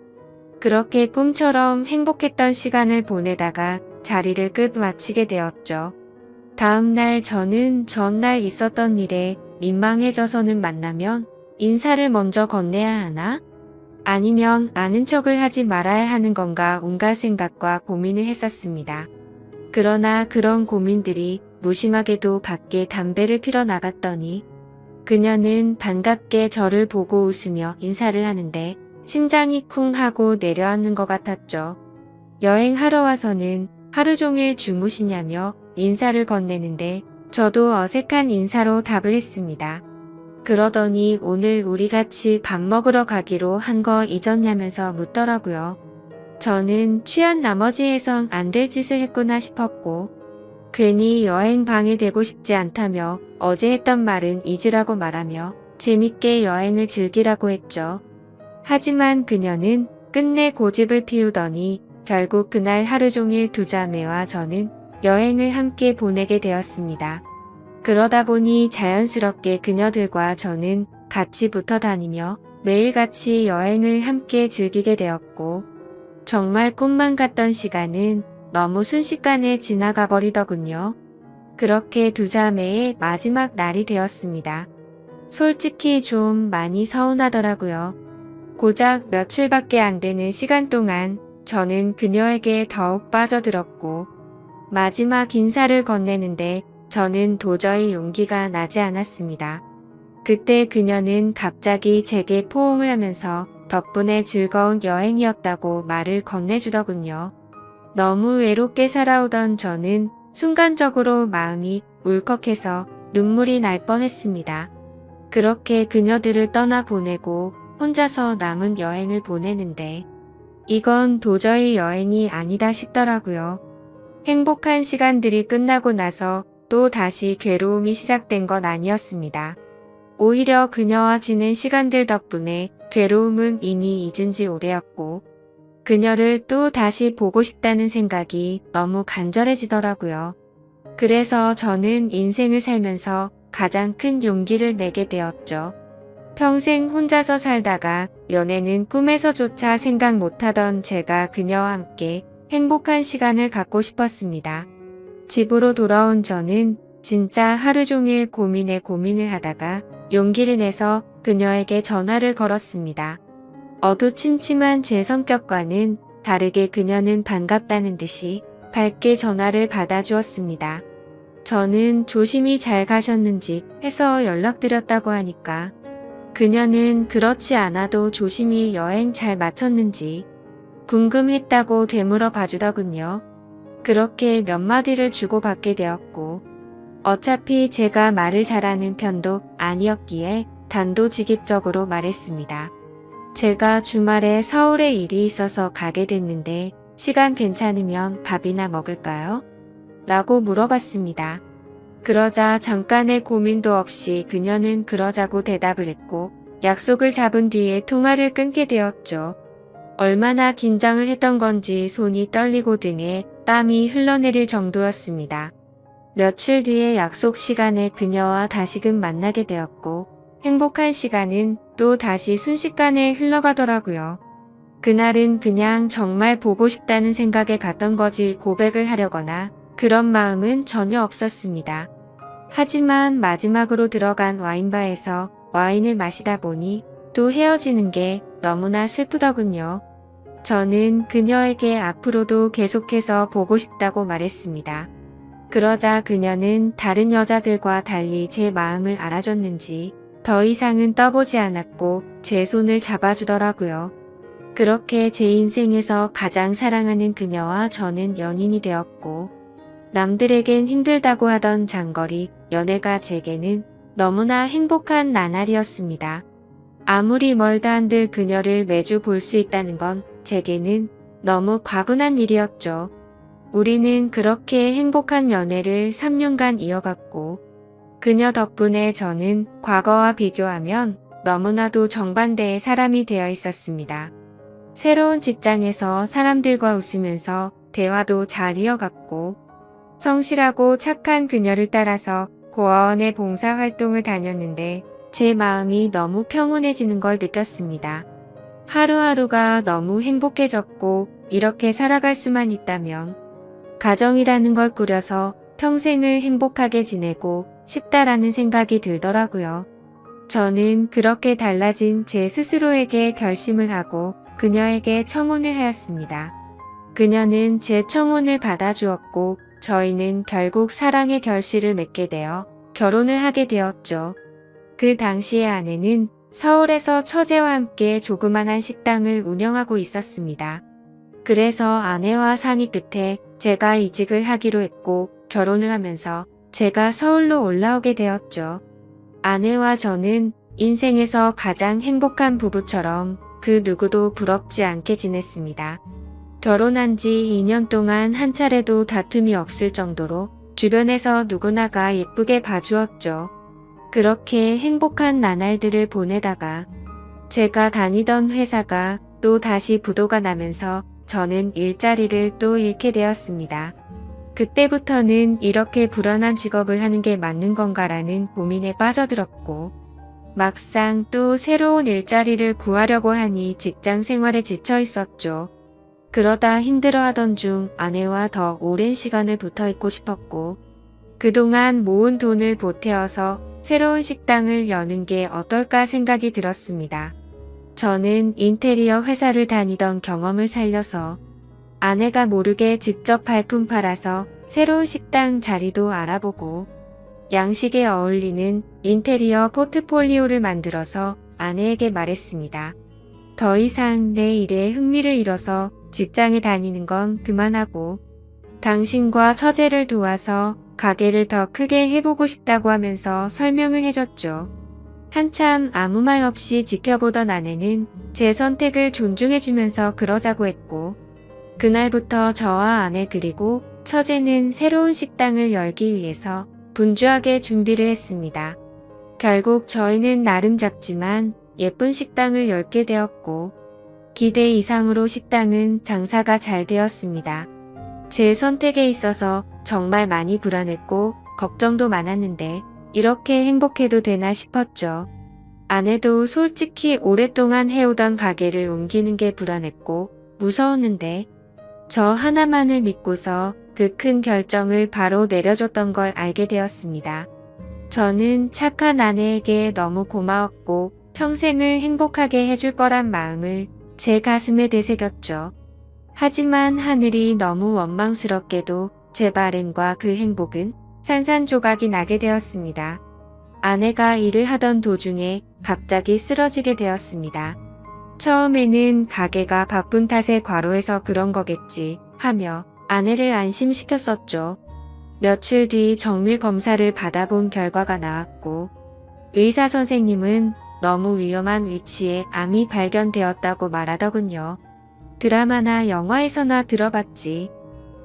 그렇게 꿈처럼 행복했던 시간을 보내다가 자리를 끝마치게 되었죠. 다음 날 저는 전날 있었던 일에 민망해져서는 만나면 인사를 먼저 건네야 하나? 아니면 아는 척을 하지 말아야 하는 건가 온갖 생각과 고민을 했었습니다. 그러나 그런 고민들이 무심하게도 밖에 담배를 피러 나갔더니 그녀는 반갑게 저를 보고 웃으며 인사를 하는데 심장이 쿵 하고 내려앉는 것 같았죠. 여행하러 와서는 하루 종일 주무시냐며 인사를 건네는데 저도 어색한 인사로 답을 했습니다. 그러더니 오늘 우리 같이 밥 먹으러 가기로 한 거 잊었냐면서 묻더라고요. 저는 취한 나머지 해선 안 될 짓을 했구나 싶었고 괜히 여행 방해되고 싶지 않다며 어제 했던 말은 잊으라고 말하며 재밌게 여행을 즐기라고 했죠. 하지만 그녀는 끝내 고집을 피우더니 결국 그날 하루 종일 2 자매와 저는 여행을 함께 보내게 되었습니다. 그러다 보니 자연스럽게 그녀들과 저는 같이 붙어 다니며 매일같이 여행을 함께 즐기게 되었고 정말 꿈만 같던 시간은 너무 순식간에 지나가 버리더군요. 그렇게 2 자매의 마지막 날이 되었습니다. 솔직히 좀 많이 서운하더라고요. 고작 며칠밖에 안 되는 시간 동안 저는 그녀에게 더욱 빠져들었고 마지막 인사를 건네는데 저는 도저히 용기가 나지 않았습니다. 그때 그녀는 갑자기 제게 포옹을 하면서 덕분에 즐거운 여행이었다고 말을 건네주더군요. 너무 외롭게 살아오던 저는 순간적으로 마음이 울컥해서 눈물이 날 뻔했습니다. 그렇게 그녀들을 떠나보내고 혼자서 남은 여행을 보내는데 이건 도저히 여행이 아니다 싶더라고요. 행복한 시간들이 끝나고 나서 또 다시 괴로움이 시작된 건 아니었습니다. 오히려 그녀와 지낸 시간들 덕분에 괴로움은 이미 잊은 지 오래였고 그녀를 또 다시 보고 싶다는 생각이 너무 간절해지더라고요. 그래서 저는 인생을 살면서 가장 큰 용기를 내게 되었죠. 평생 혼자서 살다가 연애는 꿈에서조차 생각 못하던 제가 그녀와 함께 행복한 시간을 갖고 싶었습니다. 집으로 돌아온 저는 진짜 하루 종일 고민을 하다가 용기를 내서 그녀에게 전화를 걸었습니다. 어두침침한 제 성격과는 다르게 그녀는 반갑다는 듯이 밝게 전화를 받아주었습니다. 저는 조심히 잘 가셨는지 해서 연락드렸다고 하니까 그녀는 그렇지 않아도 조심히 여행 잘 마쳤는지 궁금했다고 되물어 봐주더군요. 그렇게 몇 마디를 주고받게 되었고 어차피 제가 말을 잘하는 편도 아니었기에 단도직입적으로 말했습니다. 제가 주말에 서울에 일이 있어서 가게 됐는데 시간 괜찮으면 밥이나 먹을까요? 라고 물어봤습니다. 그러자 잠깐의 고민도 없이 그녀는 그러자고 대답을 했고 약속을 잡은 뒤에 통화를 끊게 되었죠. 얼마나 긴장을 했던 건지 손이 떨리고 등에 땀이 흘러내릴 정도였습니다. 며칠 뒤에 약속 시간에 그녀와 다시금 만나게 되었고 행복한 시간은 또 다시 순식간에 흘러가더라고요. 그날은 그냥 정말 보고 싶다는 생각에 갔던 거지 고백을 하려거나 그런 마음은 전혀 없었습니다. 하지만 마지막으로 들어간 와인바에서 와인을 마시다 보니 또 헤어지는 게 너무나 슬프더군요. 저는 그녀에게 앞으로도 계속해서 보고 싶다고 말했습니다. 그러자 그녀는 다른 여자들과 달리 제 마음을 알아줬는지 더 이상은 떠보지 않았고 제 손을 잡아주더라고요. 그렇게 제 인생에서 가장 사랑하는 그녀와 저는 연인이 되었고 남들에겐 힘들다고 하던 장거리 연애가 제게는 너무나 행복한 나날이었습니다. 아무리 멀다 한들 그녀를 매주 볼 수 있다는 건 제게는 너무 과분한 일이었죠. 우리는 그렇게 행복한 연애를 3년간 이어갔고 그녀 덕분에 저는 과거와 비교하면 너무나도 정반대의 사람이 되어 있었습니다. 새로운 직장에서 사람들과 웃으면서 대화도 잘 이어갔고 성실하고 착한 그녀를 따라서 고아원의 봉사활동을 다녔는데 제 마음이 너무 평온해지는 걸 느꼈습니다. 하루하루가 너무 행복해졌고 이렇게 살아갈 수만 있다면 가정이라는 걸 꾸려서 평생을 행복하게 지내고 싶다라는 생각이 들더라고요. 저는 그렇게 달라진 제 스스로에게 결심을 하고 그녀에게 청혼을 하였습니다. 그녀는 제 청혼을 받아주었고 저희는 결국 사랑의 결실을 맺게 되어 결혼을 하게 되었죠. 그 당시의 아내는 서울에서 처제와 함께 조그만한 식당을 운영하고 있었습니다. 그래서 아내와 상의 끝에 제가 이직을 하기로 했고 결혼을 하면서 제가 서울로 올라오게 되었죠. 아내와 저는 인생에서 가장 행복한 부부처럼 그 누구도 부럽지 않게 지냈습니다. 결혼한 지 2년 동안 한 차례도 다툼이 없을 정도로 주변에서 누구나가 예쁘게 봐주었죠. 그렇게 행복한 나날들을 보내다가 제가 다니던 회사가 또 다시 부도가 나면서 저는 일자리를 또 잃게 되었습니다. 그때부터는 이렇게 불안한 직업을 하는 게 맞는 건가라는 고민에 빠져들었고 막상 또 새로운 일자리를 구하려고 하니 직장 생활에 지쳐 있었죠. 그러다 힘들어하던 중 아내와 더 오랜 시간을 붙어 있고 싶었고 그동안 모은 돈을 보태어서 새로운 식당을 여는 게 어떨까 생각이 들었습니다. 저는 인테리어 회사를 다니던 경험을 살려서 아내가 모르게 직접 발품 팔아서 새로운 식당 자리도 알아보고 양식에 어울리는 인테리어 포트폴리오를 만들어서 아내에게 말했습니다. 더 이상 내 일에 흥미를 잃어서 직장에 다니는 건 그만하고 당신과 처제를 도와서 가게를 더 크게 해보고 싶다고 하면서 설명을 해줬죠. 한참 아무 말 없이 지켜보던 아내는 제 선택을 존중해주면서 그러자고 했고 그날부터 저와 아내 그리고 처제는 새로운 식당을 열기 위해서 분주하게 준비를 했습니다. 결국 저희는 나름 작지만 예쁜 식당을 열게 되었고 기대 이상으로 식당은 장사가 잘 되었습니다. 제 선택에 있어서 정말 많이 불안했고 걱정도 많았는데 이렇게 행복해도 되나 싶었죠. 아내도 솔직히 오랫동안 해오던 가게를 옮기는 게 불안했고 무서웠는데 저 하나만을 믿고서 그 큰 결정을 바로 내려줬던 걸 알게 되었습니다. 저는 착한 아내에게 너무 고마웠고 평생을 행복하게 해줄 거란 마음을 제 가슴에 되새겼죠. 하지만 하늘이 너무 원망스럽게도 제 바램과 그 행복은 산산조각이 나게 되었습니다. 아내가 일을 하던 도중에 갑자기 쓰러지게 되었습니다. 처음에는 가게가 바쁜 탓에 과로해서 그런 거겠지 하며 아내를 안심시켰었죠. 며칠 뒤 정밀 검사를 받아본 결과가 나왔고 의사 선생님은 너무 위험한 위치에 암이 발견되었다고 말하더군요. 드라마나 영화에서나 들어봤지.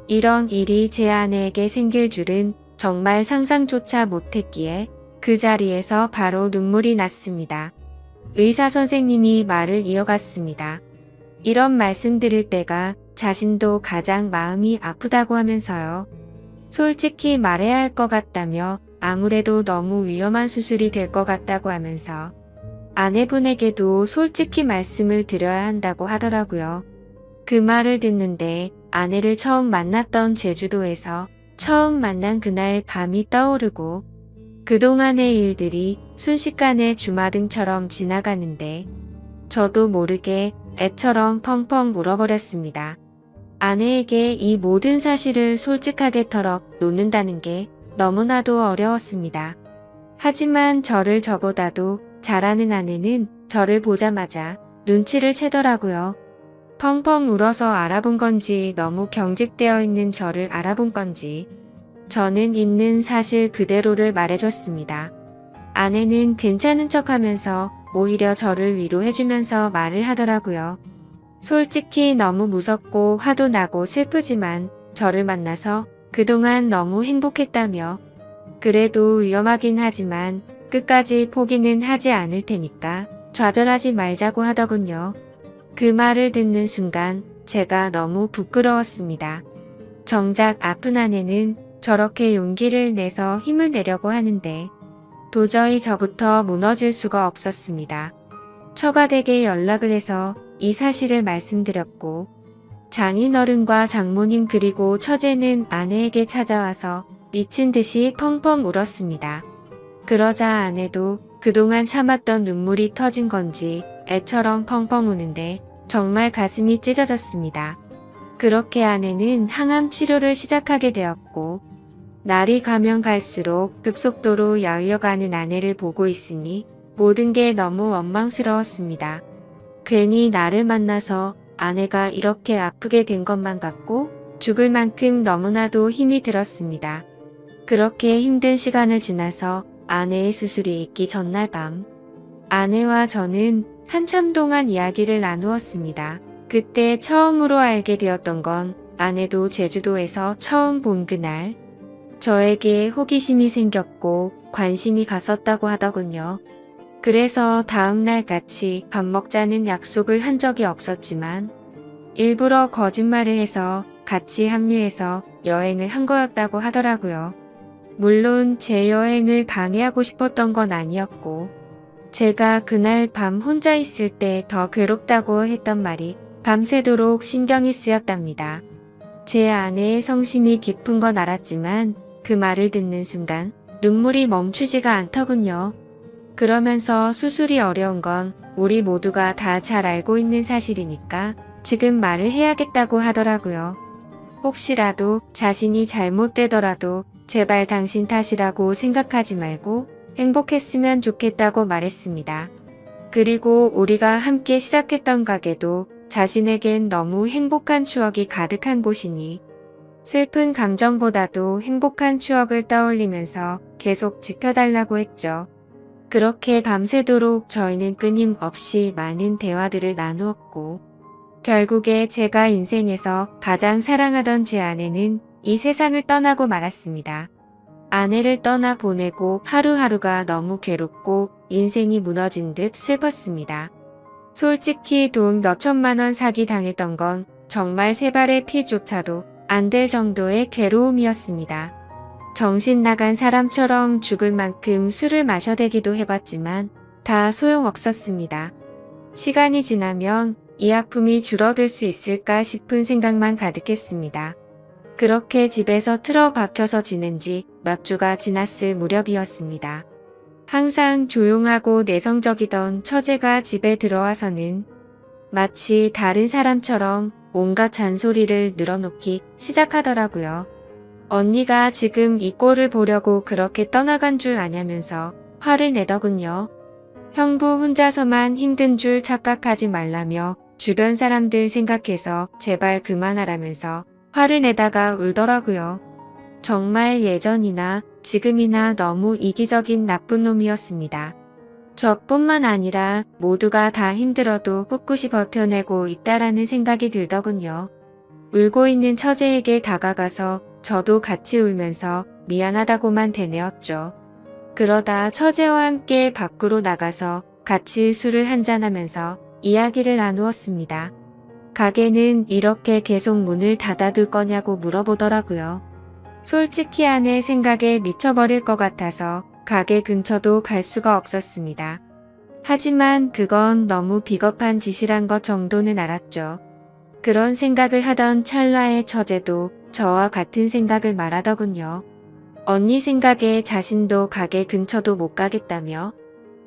이런 일이 제 아내에게 생길 줄은 정말 상상조차 못했기에 그 자리에서 바로 눈물이 났습니다. 의사 선생님이 말을 이어갔습니다. 이런 말씀 드릴 때가 자신도 가장 마음이 아프다고 하면서요. 솔직히 말해야 할 것 같다며 아무래도 너무 위험한 수술이 될 것 같다고 하면서 아내분에게도 솔직히 말씀을 드려야 한다고 하더라고요. 그 말을 듣는데 아내를 처음 만났던 제주도에서 처음 만난 그날 밤이 떠오르고 그동안의 일들이 순식간에 주마등처럼 지나가는데 저도 모르게 애처럼 펑펑 울어버렸습니다. 아내에게 이 모든 사실을 솔직하게 털어 놓는다는 게 너무나도 어려웠습니다. 하지만 저를 저보다도 잘하는 아내는 저를 보자마자 눈치를 채더라고요. 펑펑 울어서 알아본 건지 너무 경직되어 있는 저를 알아본 건지 저는 있는 사실 그대로를 말해줬습니다. 아내는 괜찮은 척하면서 오히려 저를 위로해주면서 말을 하더라고요. 솔직히 너무 무섭고 화도 나고 슬프지만 저를 만나서 그동안 너무 행복했다며 그래도 위험하긴 하지만 끝까지 포기는 하지 않을 테니까 좌절하지 말자고 하더군요. 그 말을 듣는 순간 제가 너무 부끄러웠습니다. 정작 아픈 아내는 저렇게 용기를 내서 힘을 내려고 하는데 도저히 저부터 무너질 수가 없었습니다. 처가댁에 연락을 해서 이 사실을 말씀드렸고 장인어른과 장모님 그리고 처제는 아내에게 찾아와서 미친 듯이 펑펑 울었습니다. 그러자 아내도 그동안 참았던 눈물이 터진 건지 애처럼 펑펑 우는데 정말 가슴이 찢어졌습니다. 그렇게 아내는 항암 치료를 시작하게 되었고 날이 가면 갈수록 급속도로 야위어가는 아내를 보고 있으니 모든 게 너무 원망스러웠습니다. 괜히 나를 만나서 아내가 이렇게 아프게 된 것만 같고 죽을 만큼 너무나도 힘이 들었습니다. 그렇게 힘든 시간을 지나서 아내의 수술이 있기 전날 밤 아내와 저는 한참 동안 이야기를 나누었습니다. 그때 처음으로 알게 되었던 건 아내도 제주도에서 처음 본 그날 저에게 호기심이 생겼고 관심이 갔었다고 하더군요. 그래서 다음날 같이 밥 먹자는 약속을 한 적이 없었지만 일부러 거짓말을 해서 같이 합류해서 여행을 한 거였다고 하더라고요. 물론 제 여행을 방해하고 싶었던 건 아니었고 제가 그날 밤 혼자 있을 때 더 괴롭다고 했던 말이 밤새도록 신경이 쓰였답니다. 제 아내의 성심이 깊은 건 알았지만 그 말을 듣는 순간 눈물이 멈추지가 않더군요. 그러면서 수술이 어려운 건 우리 모두가 다 잘 알고 있는 사실이니까 지금 말을 해야겠다고 하더라고요. 혹시라도 자신이 잘못되더라도 제발 당신 탓이라고 생각하지 말고 행복했으면 좋겠다고 말했습니다. 그리고 우리가 함께 시작했던 가게도 자신에겐 너무 행복한 추억이 가득한 곳이니 슬픈 감정보다도 행복한 추억을 떠올리면서 계속 지켜달라고 했죠. 그렇게 밤새도록 저희는 끊임없이 많은 대화들을 나누었고 결국에 제가 인생에서 가장 사랑하던 제 아내는 이 세상을 떠나고 말았습니다. 아내를 떠나 보내고 하루하루가 너무 괴롭고 인생이 무너진 듯 슬펐습니다. 솔직히 돈 몇천만 원 사기 당했던 건 정말 세 발의 피조차도 안 될 정도의 괴로움이었습니다. 정신 나간 사람처럼 죽을 만큼 술을 마셔대기도 해봤지만 다 소용없었습니다. 시간이 지나면 이 아픔이 줄어들 수 있을까 싶은 생각만 가득했습니다. 그렇게 집에서 틀어박혀서 지낸 지 몇 주가 지났을 무렵이었습니다. 항상 조용하고 내성적이던 처제가 집에 들어와서는 마치 다른 사람처럼 온갖 잔소리를 늘어놓기 시작하더라고요. 언니가 지금 이 꼴을 보려고 그렇게 떠나간 줄 아냐면서 화를 내더군요. 형부 혼자서만 힘든 줄 착각하지 말라며 주변 사람들 생각해서 제발 그만하라면서 화를 내다가 울더라고요. 정말 예전이나 지금이나 너무 이기적인 나쁜 놈이었습니다. 저뿐만 아니라 모두가 다 힘들어도 꿋꿋이 버텨내고 있다라는 생각이 들더군요. 울고 있는 처제에게 다가가서 저도 같이 울면서 미안하다고만 되뇌었죠. 그러다 처제와 함께 밖으로 나가서 같이 술을 한잔하면서 이야기를 나누었습니다. 가게는 이렇게 계속 문을 닫아둘 거냐고 물어보더라고요. 솔직히 아내 생각에 미쳐버릴 것 같아서 가게 근처도 갈 수가 없었습니다. 하지만 그건 너무 비겁한 짓이란 것 정도는 알았죠. 그런 생각을 하던 찰나의 처제도 저와 같은 생각을 말하더군요. 언니 생각에 자신도 가게 근처도 못 가겠다며.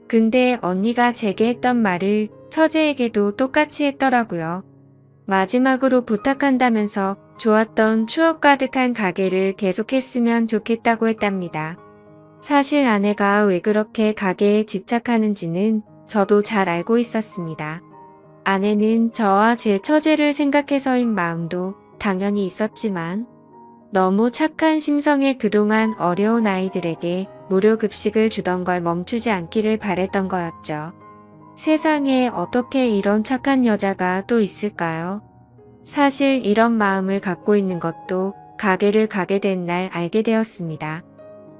근데 언니가 제게 했던 말을 처제에게도 똑같이 했더라고요. 마지막으로 부탁한다면서 좋았던 추억 가득한 가게를 계속했으면 좋겠다고 했답니다. 사실 아내가 왜 그렇게 가게에 집착하는지는 저도 잘 알고 있었습니다. 아내는 저와 제 처제를 생각해서인 마음도 당연히 있었지만 너무 착한 심성에 그동안 어려운 아이들에게 무료 급식을 주던 걸 멈추지 않기를 바랬던 거였죠. 세상에 어떻게 이런 착한 여자가 또 있을까요? 사실 이런 마음을 갖고 있는 것도 가게를 가게 된 날 알게 되었습니다.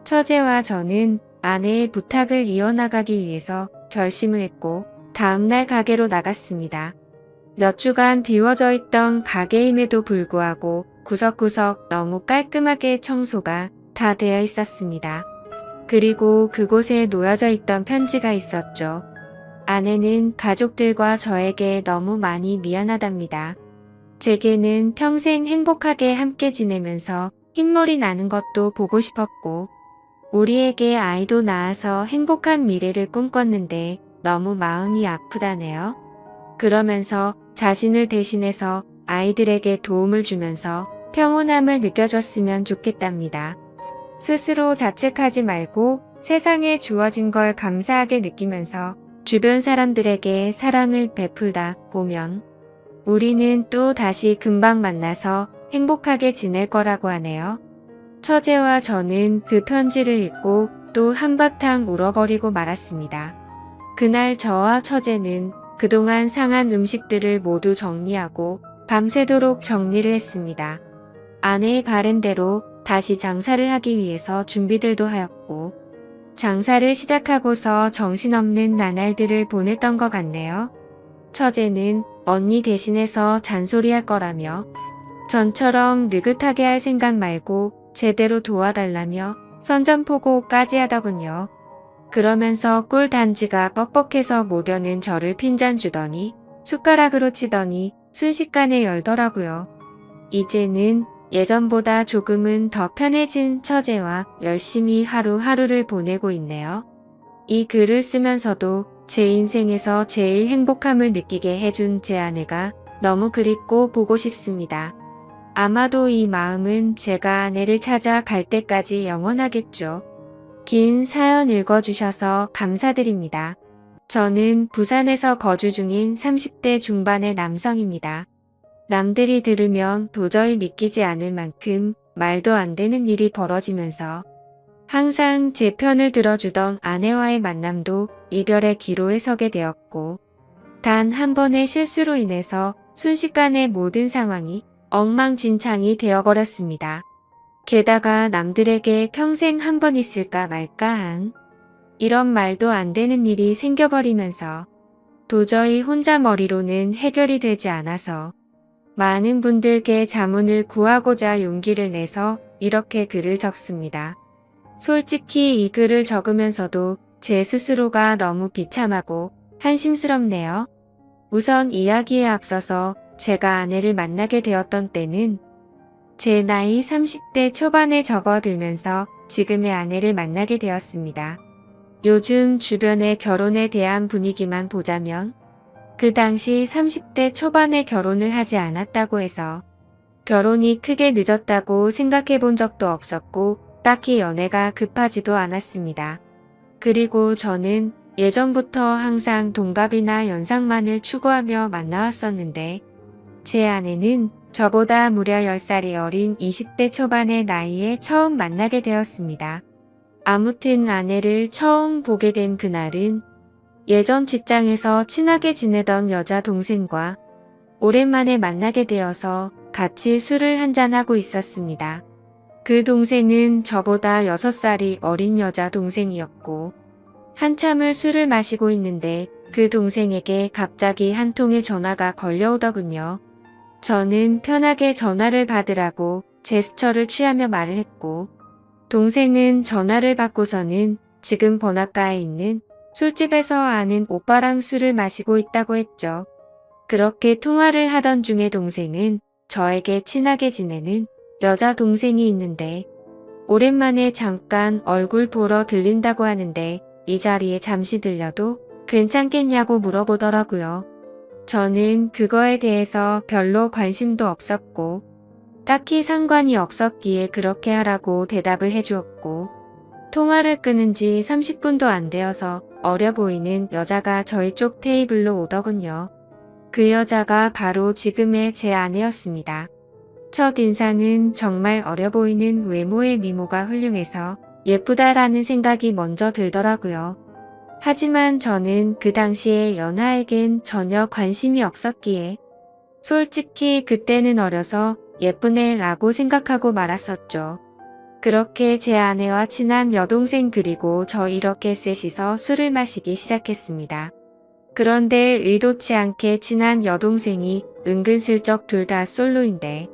처제와 저는 아내의 부탁을 이어나가기 위해서 결심을 했고 다음날 가게로 나갔습니다. 몇 주간 비워져 있던 가게임에도 불구하고 구석구석 너무 깔끔하게 청소가 다 되어 있었습니다. 그리고 그곳에 놓여져 있던 편지가 있었죠. 아내는 가족들과 저에게 너무 많이 미안하답니다. 제게는 평생 행복하게 함께 지내면서 흰머리 나는 것도 보고 싶었고 우리에게 아이도 낳아서 행복한 미래를 꿈꿨는데 너무 마음이 아프다네요. 그러면서 자신을 대신해서 아이들에게 도움을 주면서 평온함을 느껴줬으면 좋겠답니다. 스스로 자책하지 말고 세상에 주어진 걸 감사하게 느끼면서 주변 사람들에게 사랑을 베풀다 보면 우리는 또 다시 금방 만나서 행복하게 지낼 거라고 하네요. 처제와 저는 그 편지를 읽고 또 한바탕 울어버리고 말았습니다. 그날 저와 처제는 그동안 상한 음식들을 모두 정리하고 밤새도록 정리를 했습니다. 아내의 바램대로 다시 장사를 하기 위해서 준비들도 하였고 장사를 시작하고서 정신없는 나날들을 보냈던 것 같네요. 처제는 언니 대신해서 잔소리할 거라며 전처럼 느긋하게 할 생각 말고 제대로 도와달라며 선전포고까지 하더군요. 그러면서 꿀 단지가 뻑뻑해서 못 여는 저를 핀잔 주더니 숟가락으로 치더니 순식간에 열더라고요. 이제는 예전보다 조금은 더 편해진 처제와 열심히 하루하루를 보내고 있네요. 이 글을 쓰면서도 제 인생에서 제일 행복함을 느끼게 해준 제 아내가 너무 그립고 보고 싶습니다. 아마도 이 마음은 제가 아내를 찾아 갈 때까지 영원하겠죠. 긴 사연 읽어주셔서 감사드립니다. 저는 부산에서 거주 중인 30대 중반의 남성입니다. 남들이 들으면 도저히 믿기지 않을 만큼 말도 안 되는 일이 벌어지면서 항상 제 편을 들어주던 아내와의 만남도 이별의 기로에 서게 되었고, 단 한 번의 실수로 인해서 순식간에 모든 상황이 엉망진창이 되어버렸습니다. 게다가 남들에게 평생 한 번 있을까 말까 한 이런 말도 안 되는 일이 생겨버리면서 도저히 혼자 머리로는 해결이 되지 않아서 많은 분들께 자문을 구하고자 용기를 내서 이렇게 글을 적습니다. 솔직히 이 글을 적으면서도 제 스스로가 너무 비참하고 한심스럽네요. 우선 이야기에 앞서서 제가 아내를 만나게 되었던 때는 제 나이 30대 초반에 접어들면서 지금의 아내를 만나게 되었습니다. 요즘 주변의 결혼에 대한 분위기만 보자면 그 당시 30대 초반에 결혼을 하지 않았다고 해서 결혼이 크게 늦었다고 생각해 본 적도 없었고 딱히 연애가 급하지도 않았습니다. 그리고 저는 예전부터 항상 동갑이나 연상만을 추구하며 만나왔었는데 제 아내는 저보다 무려 10살이 어린 20대 초반의 나이에 처음 만나게 되었습니다. 아무튼 아내를 처음 보게 된 그날은 예전 직장에서 친하게 지내던 여자 동생과 오랜만에 만나게 되어서 같이 술을 한잔하고 있었습니다. 그 동생은 저보다 6살이 어린 여자 동생이었고 한참을 술을 마시고 있는데 그 동생에게 갑자기 한 통의 전화가 걸려오더군요. 저는 편하게 전화를 받으라고 제스처를 취하며 말을 했고 동생은 전화를 받고서는 지금 번화가에 있는 술집에서 아는 오빠랑 술을 마시고 있다고 했죠. 그렇게 통화를 하던 중에 동생은 저에게 친하게 지내는 여자 동생이 있는데 오랜만에 잠깐 얼굴 보러 들린다고 하는데 이 자리에 잠시 들려도 괜찮겠냐고 물어보더라고요. 저는 그거에 대해서 별로 관심도 없었고 딱히 상관이 없었기에 그렇게 하라고 대답을 해주었고 통화를 끊은 지 30분도 안 되어서 어려 보이는 여자가 저희 쪽 테이블로 오더군요. 그 여자가 바로 지금의 제 아내였습니다. 첫인상은 정말 어려 보이는 외모의 미모가 훌륭해서 예쁘다라는 생각이 먼저 들더라고요. 하지만 저는 그 당시에 연하에겐 전혀 관심이 없었기에 솔직히 그때는 어려서 예쁘네 라고 생각하고 말았었죠. 그렇게 제 아내와 친한 여동생 그리고 저 이렇게 셋이서 술을 마시기 시작했습니다. 그런데 의도치 않게 친한 여동생이 은근슬쩍 둘 다 솔로인데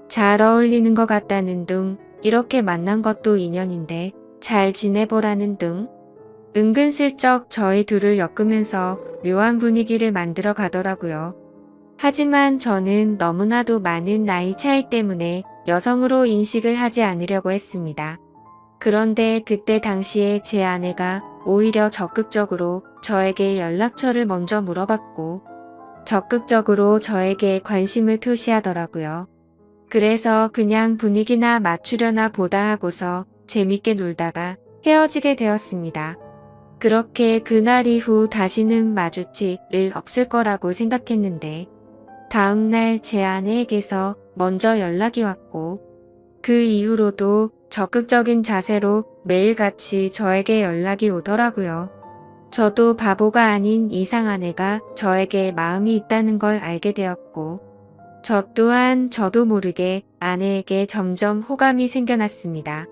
잘 어울리는 것 같다는 둥, 이렇게 만난 것도 인연인데 잘 지내보라는 둥, 은근슬쩍 저희 둘을 엮으면서 묘한 분위기를 만들어 가더라고요. 하지만 저는 너무나도 많은 나이 차이 때문에 여성으로 인식을 하지 않으려고 했습니다. 그런데 그때 당시에 제 아내가 오히려 적극적으로 저에게 연락처를 먼저 물어봤고 적극적으로 저에게 관심을 표시하더라고요. 그래서 그냥 분위기나 맞추려나 보다 하고서 재밌게 놀다가 헤어지게 되었습니다. 그렇게 그날 이후 다시는 마주칠 일 없을 거라고 생각했는데 다음날 제 아내에게서 먼저 연락이 왔고 그 이후로도 적극적인 자세로 매일같이 저에게 연락이 오더라고요. 저도 바보가 아닌 이상 아내가 저에게 마음이 있다는 걸 알게 되었고 저 또한 저도 모르게 아내에게 점점 호감이 생겨났습니다.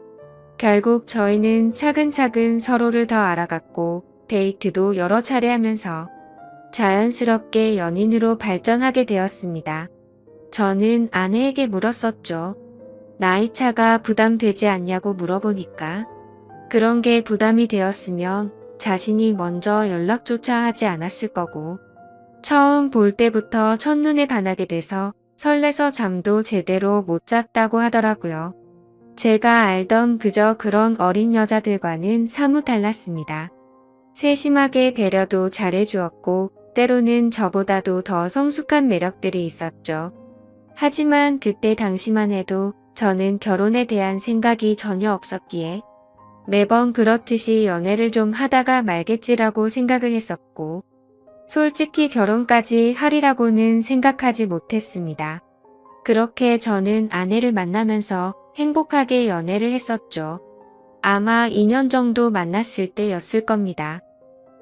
결국 저희는 차근차근 서로를 더 알아갔고 데이트도 여러 차례 하면서 자연스럽게 연인으로 발전하게 되었습니다. 저는 아내에게 물었었죠. 나이차가 부담되지 않냐고 물어보니까 그런 게 부담이 되었으면 자신이 먼저 연락조차 하지 않았을 거고 처음 볼 때부터 첫눈에 반하게 돼서 설레서 잠도 제대로 못 잤다고 하더라고요. 제가 알던 그저 그런 어린 여자들과는 사뭇 달랐습니다. 세심하게 배려도 잘해주었고 때로는 저보다도 더 성숙한 매력들이 있었죠. 하지만 그때 당시만 해도 저는 결혼에 대한 생각이 전혀 없었기에 매번 그렇듯이 연애를 좀 하다가 말겠지라고 생각을 했었고 솔직히 결혼까지 하리라고는 생각하지 못했습니다. 그렇게 저는 아내를 만나면서 행복하게 연애를 했었죠. 아마 2년 정도 만났을 때였을 겁니다.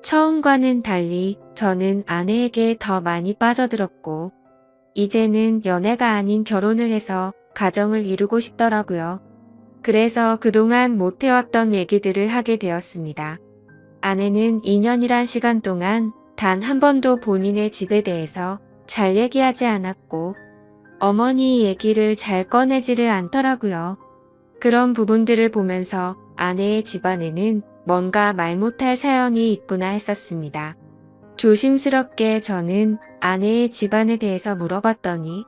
처음과는 달리 저는 아내에게 더 많이 빠져들었고 이제는 연애가 아닌 결혼을 해서 가정을 이루고 싶더라고요. 그래서 그동안 못해왔던 얘기들을 하게 되었습니다. 아내는 2년이란 시간 동안 단 한 번도 본인의 집에 대해서 잘 얘기하지 않았고 어머니 얘기를 잘 꺼내지를 않더라고요. 그런 부분들을 보면서 아내의 집안에는 뭔가 말 못할 사연이 있구나 했었습니다. 조심스럽게 저는 아내의 집안에 대해서 물어봤더니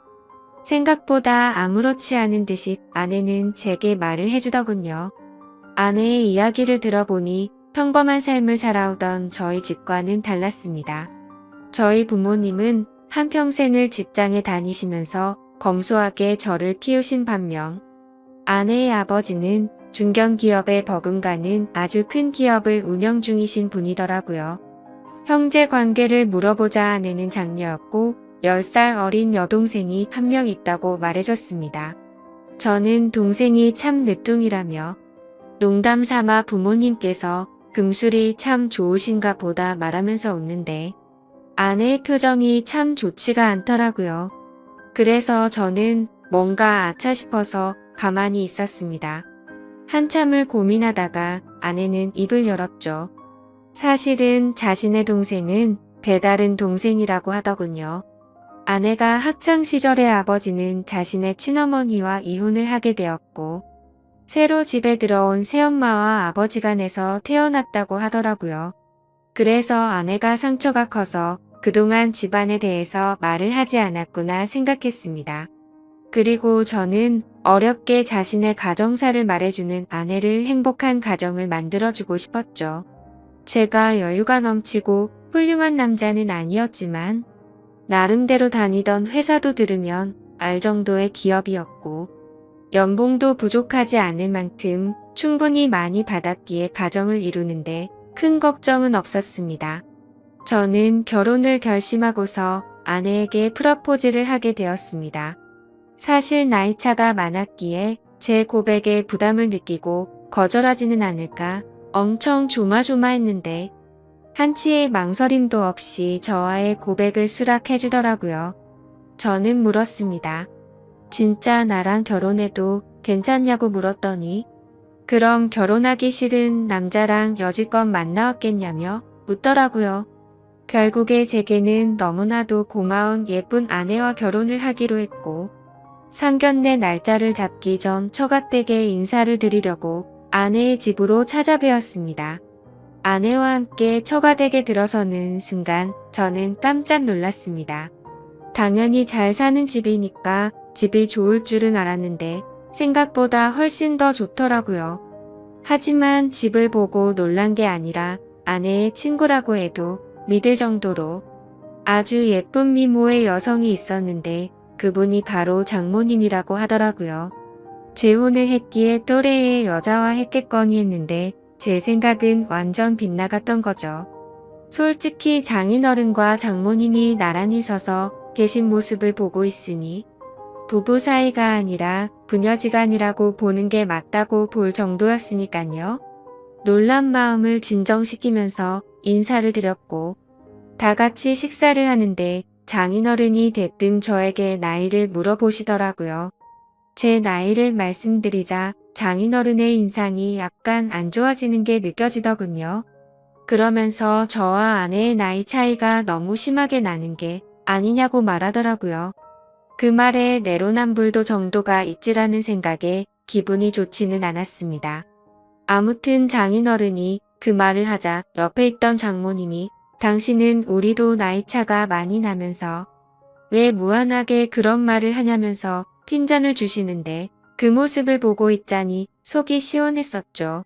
생각보다 아무렇지 않은 듯이 아내는 제게 말을 해주더군요. 아내의 이야기를 들어보니 평범한 삶을 살아오던 저희 집과는 달랐습니다. 저희 부모님은 한평생을 직장에 다니시면서 검소하게 저를 키우신 반면 아내의 아버지는 중견기업에 버금가는 아주 큰 기업을 운영 중이신 분이더라고요. 형제 관계를 물어보자 아내는 장녀였고 10살 어린 여동생이 한 명 있다고 말해줬습니다. 저는 동생이 참 늦둥이라며 농담 삼아 부모님께서 금술이 참 좋으신가 보다 말하면서 웃는데 아내의 표정이 참 좋지가 않더라고요. 그래서 저는 뭔가 아차 싶어서 가만히 있었습니다. 한참을 고민하다가 아내는 입을 열었죠. 사실은 자신의 동생은 배다른 동생이라고 하더군요. 아내가 학창시절의 아버지는 자신의 친어머니와 이혼을 하게 되었고 새로 집에 들어온 새엄마와 아버지 간에서 태어났다고 하더라고요. 그래서 아내가 상처가 커서 그동안 집안에 대해서 말을 하지 않았구나 생각했습니다. 그리고 저는 어렵게 자신의 가정사를 말해주는 아내를 행복한 가정을 만들어주고 싶었죠. 제가 여유가 넘치고 훌륭한 남자는 아니었지만 나름대로 다니던 회사도 들으면 알 정도의 기업이었고 연봉도 부족하지 않을 만큼 충분히 많이 받았기에 가정을 이루는데 큰 걱정은 없었습니다. 저는 결혼을 결심하고서 아내에게 프러포즈를 하게 되었습니다. 사실 나이차가 많았기에 제 고백에 부담을 느끼고 거절하지는 않을까 엄청 조마조마했는데 한치의 망설임도 없이 저와의 고백을 수락해주더라고요. 저는 물었습니다. 진짜 나랑 결혼해도 괜찮냐고 물었더니 그럼 결혼하기 싫은 남자랑 여지껏 만나왔겠냐며 묻더라고요. 결국에 제게는 너무나도 고마운 예쁜 아내와 결혼을 하기로 했고 상견례 날짜를 잡기 전 처갓댁에 인사를 드리려고 아내의 집으로 찾아뵈었습니다. 아내와 함께 처가댁에 들어서는 순간 저는 깜짝 놀랐습니다. 당연히 잘 사는 집이니까 집이 좋을 줄은 알았는데 생각보다 훨씬 더 좋더라고요. 하지만 집을 보고 놀란 게 아니라 아내의 친구라고 해도 믿을 정도로 아주 예쁜 미모의 여성이 있었는데 그분이 바로 장모님이라고 하더라고요. 재혼을 했기에 또래의 여자와 했겠거니 했는데 제 생각은 완전 빗나갔던 거죠. 솔직히 장인어른과 장모님이 나란히 서서 계신 모습을 보고 있으니 부부 사이가 아니라 부녀지간이라고 보는 게 맞다고 볼 정도였으니까요. 놀란 마음을 진정시키면서 인사를 드렸고 다 같이 식사를 하는데 장인어른이 대뜸 저에게 나이를 물어보시더라고요. 제 나이를 말씀드리자 장인어른의 인상이 약간 안 좋아지는 게 느껴지더군요. 그러면서 저와 아내의 나이 차이가 너무 심하게 나는 게 아니냐고 말하더라고요. 그 말에 내로남불도 정도가 있지라는 생각에 기분이 좋지는 않았습니다. 아무튼 장인어른이 그 말을 하자 옆에 있던 장모님이 당신은 우리도 나이차가 많이 나면서 왜 무한하게 그런 말을 하냐면서 핀잔을 주시는데 그 모습을 보고 있자니 속이 시원했었죠.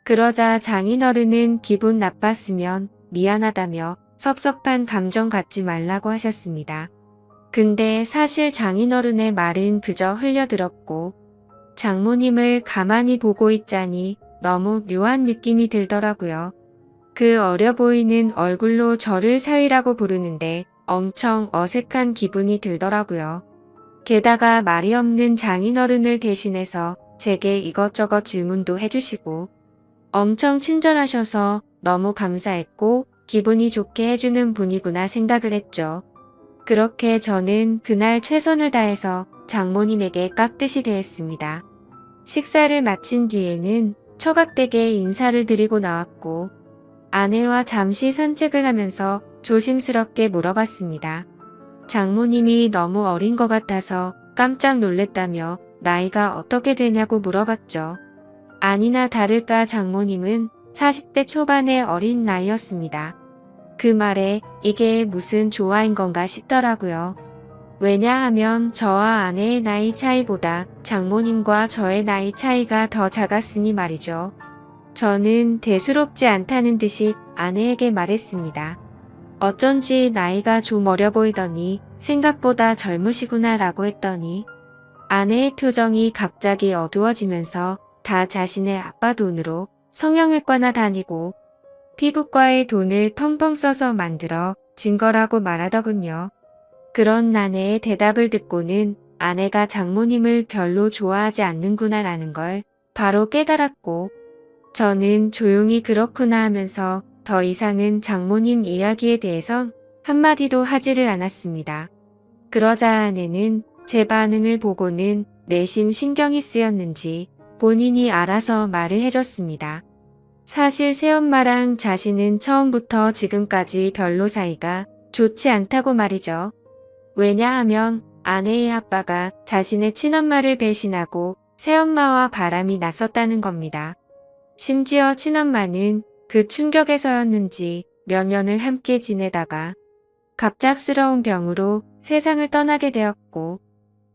그러자 장인어른은 기분 나빴으면 미안하다며 섭섭한 감정 갖지 말라고 하셨습니다. 근데 사실 장인어른의 말은 그저 흘려들었고 장모님을 가만히 보고 있자니 너무 묘한 느낌이 들더라고요. 그 어려 보이는 얼굴로 저를 사위라고 부르는데 엄청 어색한 기분이 들더라고요. 게다가 말이 없는 장인어른을 대신해서 제게 이것저것 질문도 해주시고 엄청 친절하셔서 너무 감사했고 기분이 좋게 해주는 분이구나 생각을 했죠. 그렇게 저는 그날 최선을 다해서 장모님에게 깍듯이 대했습니다. 식사를 마친 뒤에는 처갓댁에 인사를 드리고 나왔고 아내와 잠시 산책을 하면서 조심스럽게 물어봤습니다. 장모님이 너무 어린 것 같아서 깜짝 놀랬다며 나이가 어떻게 되냐고 물어봤죠. 아니나 다를까 장모님은 40대 초반의 어린 나이였습니다. 그 말에 이게 무슨 조화인 건가 싶더라고요. 왜냐하면 저와 아내의 나이 차이보다 장모님과 저의 나이 차이가 더 작았으니 말이죠. 저는 대수롭지 않다는 듯이 아내에게 말했습니다. 어쩐지 나이가 좀 어려 보이더니 생각보다 젊으시구나 라고 했더니 아내의 표정이 갑자기 어두워지면서 다 자신의 아빠 돈으로 성형외과나 다니고 피부과에 돈을 펑펑 써서 만들어 진 거라고 말하더군요. 그런 아내의 대답을 듣고는 아내가 장모님을 별로 좋아하지 않는구나 라는 걸 바로 깨달았고 저는 조용히 그렇구나 하면서 더 이상은 장모님 이야기에 대해선 한마디도 하지를 않았습니다. 그러자 아내는 제 반응을 보고는 내심 신경이 쓰였는지 본인이 알아서 말을 해줬습니다. 사실 새엄마랑 자신은 처음부터 지금까지 별로 사이가 좋지 않다고 말이죠. 왜냐하면 아내의 아빠가 자신의 친엄마를 배신하고 새엄마와 바람이 났었다는 겁니다. 심지어 친엄마는 그 충격에서였는지 몇 년을 함께 지내다가 갑작스러운 병으로 세상을 떠나게 되었고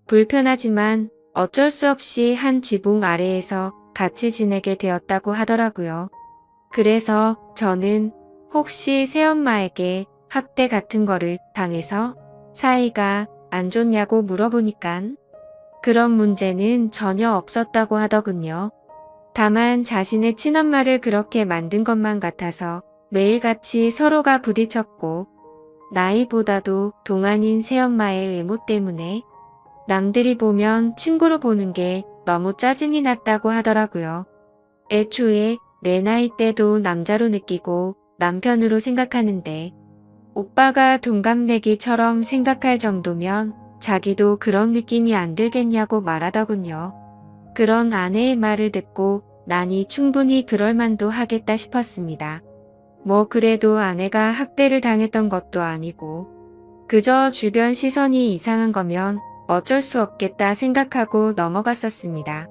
불편하지만 어쩔 수 없이 한 지붕 아래에서 같이 지내게 되었다고 하더라고요. 그래서 저는 혹시 새엄마에게 학대 같은 거를 당해서 사이가 안 좋냐고 물어보니깐 그런 문제는 전혀 없었다고 하더군요. 다만 자신의 친엄마를 그렇게 만든 것만 같아서 매일같이 서로가 부딪혔고 나이보다도 동안인 새엄마의 외모 때문에 남들이 보면 친구로 보는 게 너무 짜증이 났다고 하더라고요. 애초에 내 나이 때도 남자로 느끼고 남편으로 생각하는데 오빠가 동갑내기처럼 생각할 정도면 자기도 그런 느낌이 안 들겠냐고 말하더군요. 그런 아내의 말을 듣고 나니 충분히 그럴 만도 하겠다 싶었습니다. 뭐 그래도 아내가 학대를 당했던 것도 아니고 그저 주변 시선이 이상한 거면 어쩔 수 없겠다 생각하고 넘어갔었습니다.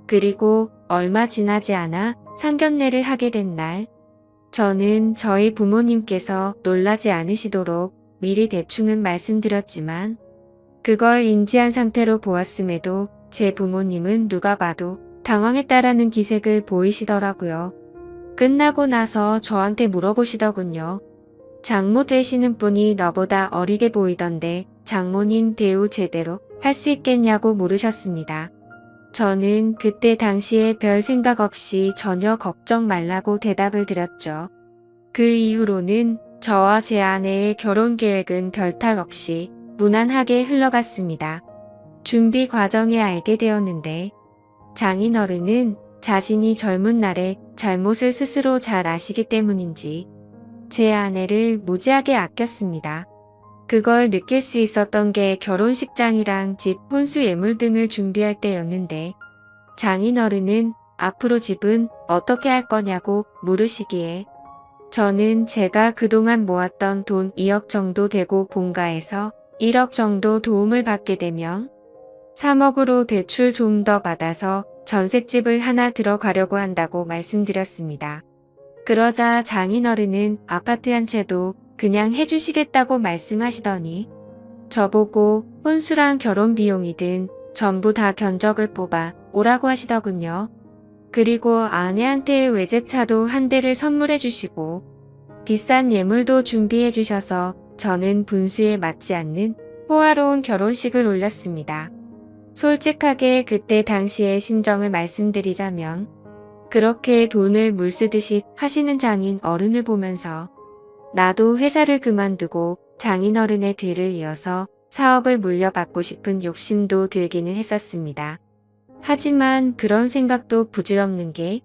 그리고 얼마 지나지 않아 상견례를 하게 된 날, 저는 저희 부모님께서 놀라지 않으시도록 미리 대충은 말씀드렸지만 그걸 인지한 상태로 보았음에도 제 부모님은 누가 봐도 당황했다라는 기색을 보이시더라고요. 끝나고 나서 저한테 물어보시더군요. 장모 되시는 분이 너보다 어리게 보이던데 장모님 대우 제대로 할 수 있겠냐고 물으셨습니다. 저는 그때 당시에 별 생각 없이 전혀 걱정 말라고 대답을 드렸죠. 그 이후로는 저와 제 아내의 결혼 계획은 별탈 없이 무난하게 흘러갔습니다. 준비 과정에 알게 되었는데 장인어른은 자신이 젊은 날에 잘못을 스스로 잘 아시기 때문인지 제 아내를 무지하게 아꼈습니다. 그걸 느낄 수 있었던 게 결혼식장이랑 집 혼수 예물 등을 준비할 때였는데 장인어른은 앞으로 집은 어떻게 할 거냐고 물으시기에 저는 제가 그동안 모았던 돈 2억 정도 되고 본가에서 1억 정도 도움을 받게 되면 3억으로 대출 좀 더 받아서 전셋집을 하나 들어가려고 한다고 말씀드렸습니다. 그러자 장인어른은 아파트 한 채도 그냥 해주시겠다고 말씀하시더니 저보고 혼수랑 결혼 비용이든 전부 다 견적을 뽑아 오라고 하시더군요. 그리고 아내한테 외제차도 한 대를 선물해 주시고 비싼 예물도 준비해 주셔서 저는 분수에 맞지 않는 호화로운 결혼식을 올렸습니다. 솔직하게 그때 당시의 심정을 말씀드리자면 그렇게 돈을 물쓰듯이 하시는 장인 어른을 보면서 나도 회사를 그만두고 장인 어른의 뒤를 이어서 사업을 물려받고 싶은 욕심도 들기는 했었습니다. 하지만 그런 생각도 부질없는 게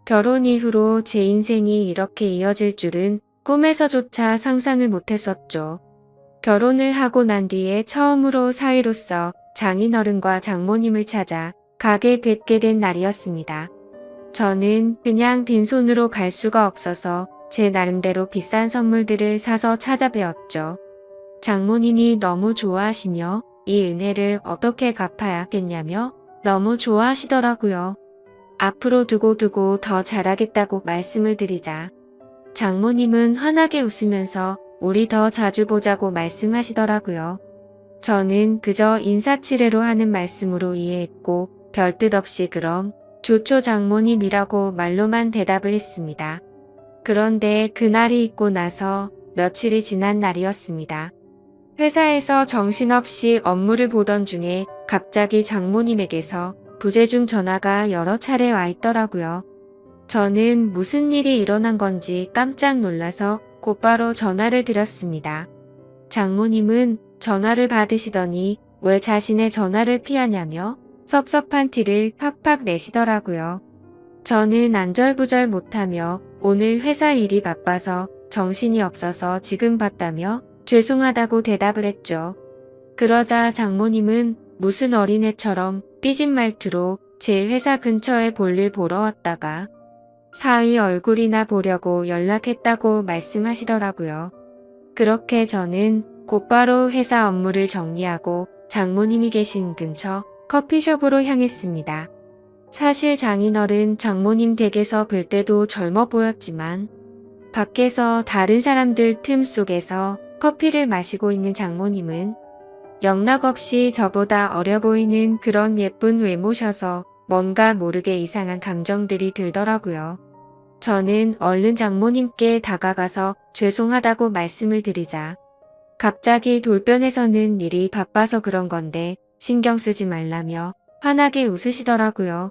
결혼 이후로 제 인생이 이렇게 이어질 줄은 꿈에서조차 상상을 못했었죠. 결혼을 하고 난 뒤에 처음으로 사위로서 장인어른과 장모님을 찾아 가게 뵙게 된 날이었습니다. 저는 그냥 빈손으로 갈 수가 없어서 제 나름대로 비싼 선물들을 사서 찾아뵈었죠. 장모님이 너무 좋아하시며 이 은혜를 어떻게 갚아야겠냐며 너무 좋아하시더라고요. 앞으로 두고두고 더 잘하겠다고 말씀을 드리자 장모님은 환하게 웃으면서 우리 더 자주 보자고 말씀하시더라고요. 저는 그저 인사치레로 하는 말씀으로 이해했고 별뜻 없이 그럼 좋죠 장모님이라고 말로만 대답을 했습니다. 그런데 그날이 있고 나서 며칠이 지난 날이었습니다. 회사에서 정신없이 업무를 보던 중에 갑자기 장모님에게서 부재중 전화가 여러 차례 와 있더라고요. 저는 무슨 일이 일어난 건지 깜짝 놀라서 곧바로 전화를 드렸습니다. 장모님은 전화를 받으시더니 왜 자신의 전화를 피하냐며 섭섭한 티를 팍팍 내시더라고요. 저는 안절부절 못하며 오늘 회사 일이 바빠서 정신이 없어서 지금 봤다며 죄송하다고 대답을 했죠. 그러자 장모님은 무슨 어린애처럼 삐진 말투로 제 회사 근처에 볼일 보러 왔다가 사위 얼굴이나 보려고 연락했다고 말씀하시더라고요. 그렇게 저는 곧바로 회사 업무를 정리하고 장모님이 계신 근처 커피숍으로 향했습니다. 사실 장인어른 장모님 댁에서 뵐 때도 젊어 보였지만 밖에서 다른 사람들 틈 속에서 커피를 마시고 있는 장모님은 영락없이 저보다 어려 보이는 그런 예쁜 외모셔서 뭔가 모르게 이상한 감정들이 들더라고요. 저는 얼른 장모님께 다가가서 죄송하다고 말씀을 드리자 갑자기 돌변해서는 일이 바빠서 그런 건데 신경 쓰지 말라며 환하게 웃으시더라고요.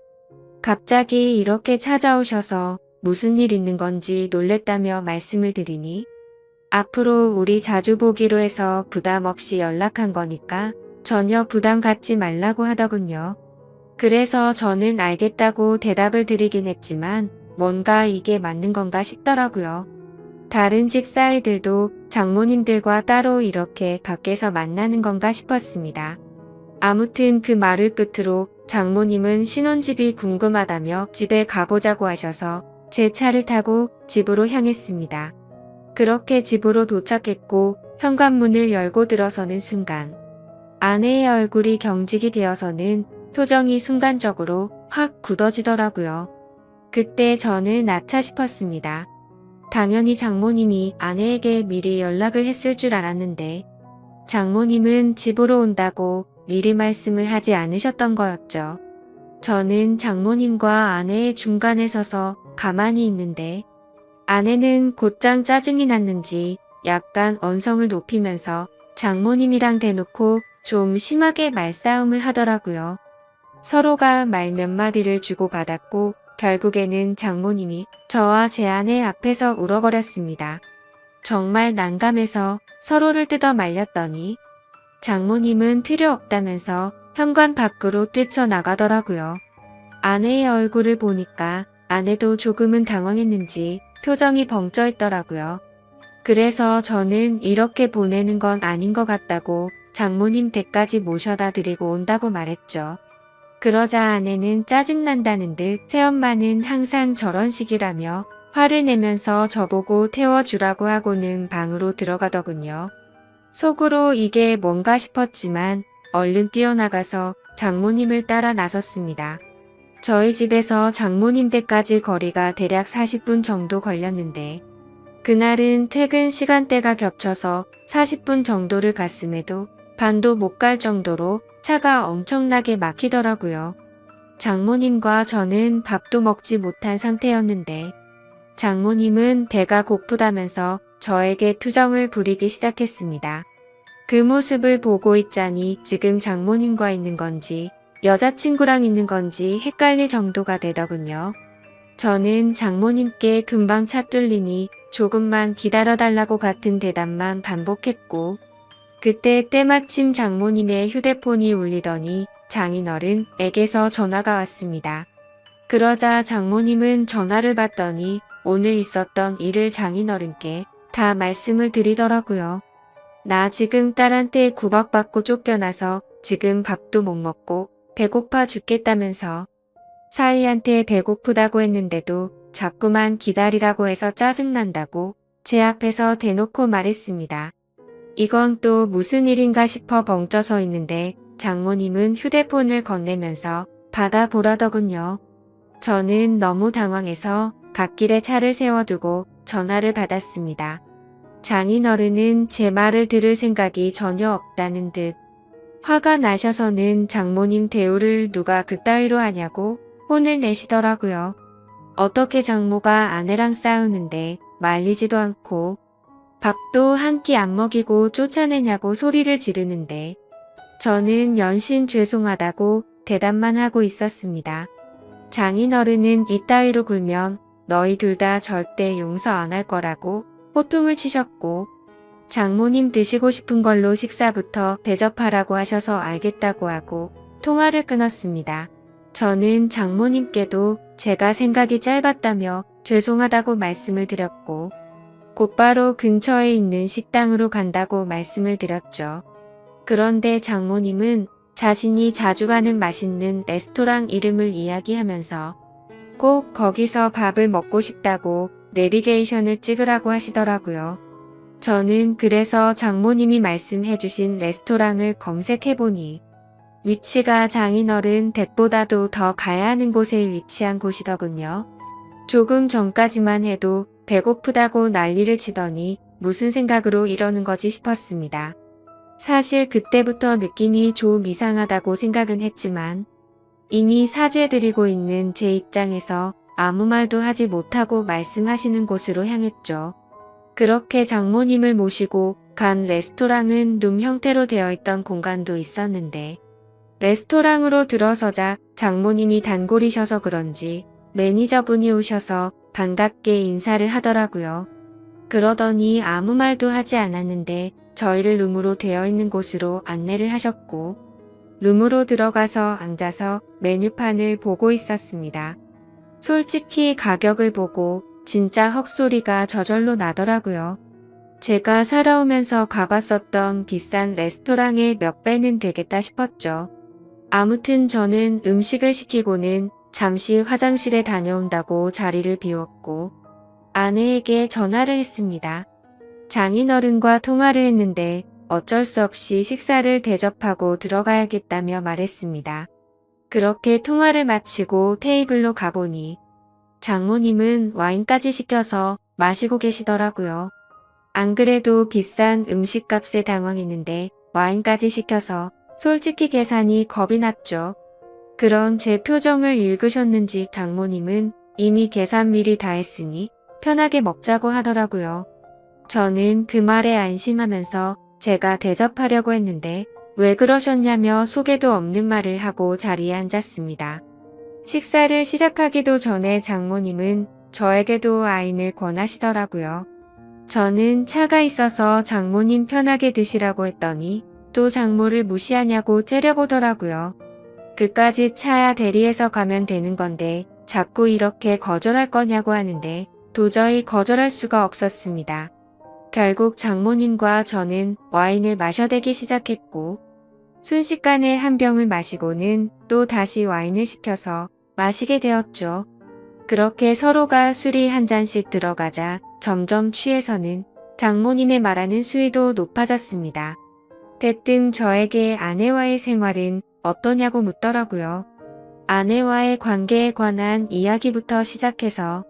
갑자기 이렇게 찾아오셔서 무슨 일 있는 건지 놀랬다며 말씀을 드리니 앞으로 우리 자주 보기로 해서 부담 없이 연락한 거니까 전혀 부담 갖지 말라고 하더군요. 그래서 저는 알겠다고 대답을 드리긴 했지만 뭔가 이게 맞는 건가 싶더라고요. 다른 집 사위들도 장모님들과 따로 이렇게 밖에서 만나는 건가 싶었습니다. 아무튼 그 말을 끝으로 장모님은 신혼집이 궁금하다며 집에 가보자고 하셔서 제 차를 타고 집으로 향했습니다. 그렇게 집으로 도착했고 현관문을 열고 들어서는 순간 아내의 얼굴이 경직이 되어서는 표정이 순간적으로 확 굳어지더라고요. 그때 저는 아차 싶었습니다. 당연히 장모님이 아내에게 미리 연락을 했을 줄 알았는데 장모님은 집으로 온다고 미리 말씀을 하지 않으셨던 거였죠. 저는 장모님과 아내의 중간에 서서 가만히 있는데 아내는 곧장 짜증이 났는지 약간 언성을 높이면서 장모님이랑 대놓고 좀 심하게 말싸움을 하더라고요. 서로가 말 몇 마디를 주고받았고 결국에는 장모님이 저와 제 아내 앞에서 울어버렸습니다. 정말 난감해서 서로를 뜯어 말렸더니 장모님은 필요 없다면서 현관 밖으로 뛰쳐나가더라고요. 아내의 얼굴을 보니까 아내도 조금은 당황했는지 표정이 벙쪄 있더라고요. 그래서 저는 이렇게 보내는 건 아닌 것 같다고 장모님 댁까지 모셔다 드리고 온다고 말했죠. 그러자 아내는 짜증난다는 듯 새엄마는 항상 저런 식이라며 화를 내면서 저보고 태워주라고 하고는 방으로 들어가더군요. 속으로 이게 뭔가 싶었지만 얼른 뛰어나가서 장모님을 따라 나섰습니다. 저희 집에서 장모님 댁까지 거리가 대략 40분 정도 걸렸는데 그날은 퇴근 시간대가 겹쳐서 40분 정도를 갔음에도 반도 못 갈 정도로 차가 엄청나게 막히더라고요. 장모님과 저는 밥도 먹지 못한 상태였는데 장모님은 배가 고프다면서 저에게 투정을 부리기 시작했습니다. 그 모습을 보고 있자니 지금 장모님과 있는 건지 여자친구랑 있는 건지 헷갈릴 정도가 되더군요. 저는 장모님께 금방 차 뚫리니 조금만 기다려달라고 같은 대답만 반복했고 그때 때마침 장모님의 휴대폰이 울리더니 장인어른에게서 전화가 왔습니다. 그러자 장모님은 전화를 받더니 오늘 있었던 일을 장인어른께 다 말씀을 드리더라고요. 나 지금 딸한테 구박받고 쫓겨나서 지금 밥도 못 먹고 배고파 죽겠다면서 사위한테 배고프다고 했는데도 자꾸만 기다리라고 해서 짜증난다고 제 앞에서 대놓고 말했습니다. 이건 또 무슨 일인가 싶어 벙쪄서 있는데 장모님은 휴대폰을 건네면서 받아보라더군요. 저는 너무 당황해서 갓길에 차를 세워두고 전화를 받았습니다. 장인어른은 제 말을 들을 생각이 전혀 없다는 듯 화가 나셔서는 장모님 대우를 누가 그따위로 하냐고 혼을 내시더라고요. 어떻게 장모가 아내랑 싸우는데 말리지도 않고 밥도 한 끼 안 먹이고 쫓아내냐고 소리를 지르는데 저는 연신 죄송하다고 대답만 하고 있었습니다. 장인어른은 이따위로 굴면 너희 둘 다 절대 용서 안 할 거라고 호통을 치셨고 장모님 드시고 싶은 걸로 식사부터 대접하라고 하셔서 알겠다고 하고 통화를 끊었습니다. 저는 장모님께도 제가 생각이 짧았다며 죄송하다고 말씀을 드렸고 곧바로 근처에 있는 식당으로 간다고 말씀을 드렸죠. 그런데 장모님은 자신이 자주 가는 맛있는 레스토랑 이름을 이야기하면서 꼭 거기서 밥을 먹고 싶다고 내비게이션을 찍으라고 하시더라고요. 저는 그래서 장모님이 말씀해주신 레스토랑을 검색해보니 위치가 장인어른 댁보다도 더 가야 하는 곳에 위치한 곳이더군요. 조금 전까지만 해도 배고프다고 난리를 치더니 무슨 생각으로 이러는 거지 싶었습니다. 사실 그때부터 느낌이 좀 이상하다고 생각은 했지만 이미 사죄드리고 있는 제 입장에서 아무 말도 하지 못하고 말씀하시는 곳으로 향했죠. 그렇게 장모님을 모시고 간 레스토랑은 룸 형태로 되어 있던 공간도 있었는데 레스토랑으로 들어서자 장모님이 단골이셔서 그런지 매니저분이 오셔서 반갑게 인사를 하더라고요. 그러더니 아무 말도 하지 않았는데 저희를 룸으로 되어 있는 곳으로 안내를 하셨고 룸으로 들어가서 앉아서 메뉴판을 보고 있었습니다. 솔직히 가격을 보고 진짜 헉소리가 저절로 나더라고요. 제가 살아오면서 가봤었던 비싼 레스토랑의 몇 배는 되겠다 싶었죠. 아무튼 저는 음식을 시키고는 잠시 화장실에 다녀온다고 자리를 비웠고 아내에게 전화를 했습니다. 장인어른과 통화를 했는데 어쩔 수 없이 식사를 대접하고 들어가야겠다며 말했습니다. 그렇게 통화를 마치고 테이블로 가보니 장모님은 와인까지 시켜서 마시고 계시더라고요. 안 그래도 비싼 음식값에 당황했는데 와인까지 시켜서 솔직히 계산이 겁이 났죠. 그런 제 표정을 읽으셨는지 장모님은 이미 계산 미리 다 했으니 편하게 먹자고 하더라고요. 저는 그 말에 안심하면서 제가 대접하려고 했는데 왜 그러셨냐며 속에도 없는 말을 하고 자리에 앉았습니다. 식사를 시작하기도 전에 장모님은 저에게도 와인을 권하시더라고요. 저는 차가 있어서 장모님 편하게 드시라고 했더니 또 장모를 무시하냐고 째려보더라고요. 그까짓 차야 대리해서 가면 되는 건데 자꾸 이렇게 거절할 거냐고 하는데 도저히 거절할 수가 없었습니다. 결국 장모님과 저는 와인을 마셔대기 시작했고 순식간에 한 병을 마시고는 또 다시 와인을 시켜서 마시게 되었죠. 그렇게 서로가 술이 한 잔씩 들어가자 점점 취해서는 장모님의 말하는 수위도 높아졌습니다. 대뜸 저에게 아내와의 생활은 어떠냐고 묻더라고요. 아내와의 관계에 관한 이야기부터 시작해서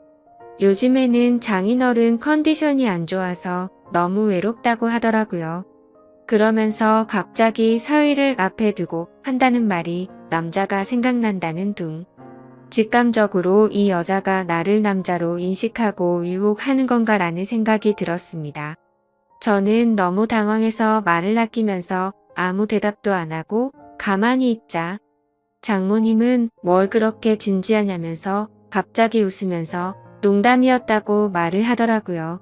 요즘에는 장인어른 컨디션이 안 좋아서 너무 외롭다고 하더라고요. 그러면서 갑자기 사위를 앞에 두고 한다는 말이 남자가 생각난다는 둥. 직감적으로 이 여자가 나를 남자로 인식하고 유혹하는 건가라는 생각이 들었습니다. 저는 너무 당황해서 말을 아끼면서 아무 대답도 안 하고 가만히 있자. 장모님은 뭘 그렇게 진지하냐면서 갑자기 웃으면서 농담이었다고 말을 하더라고요.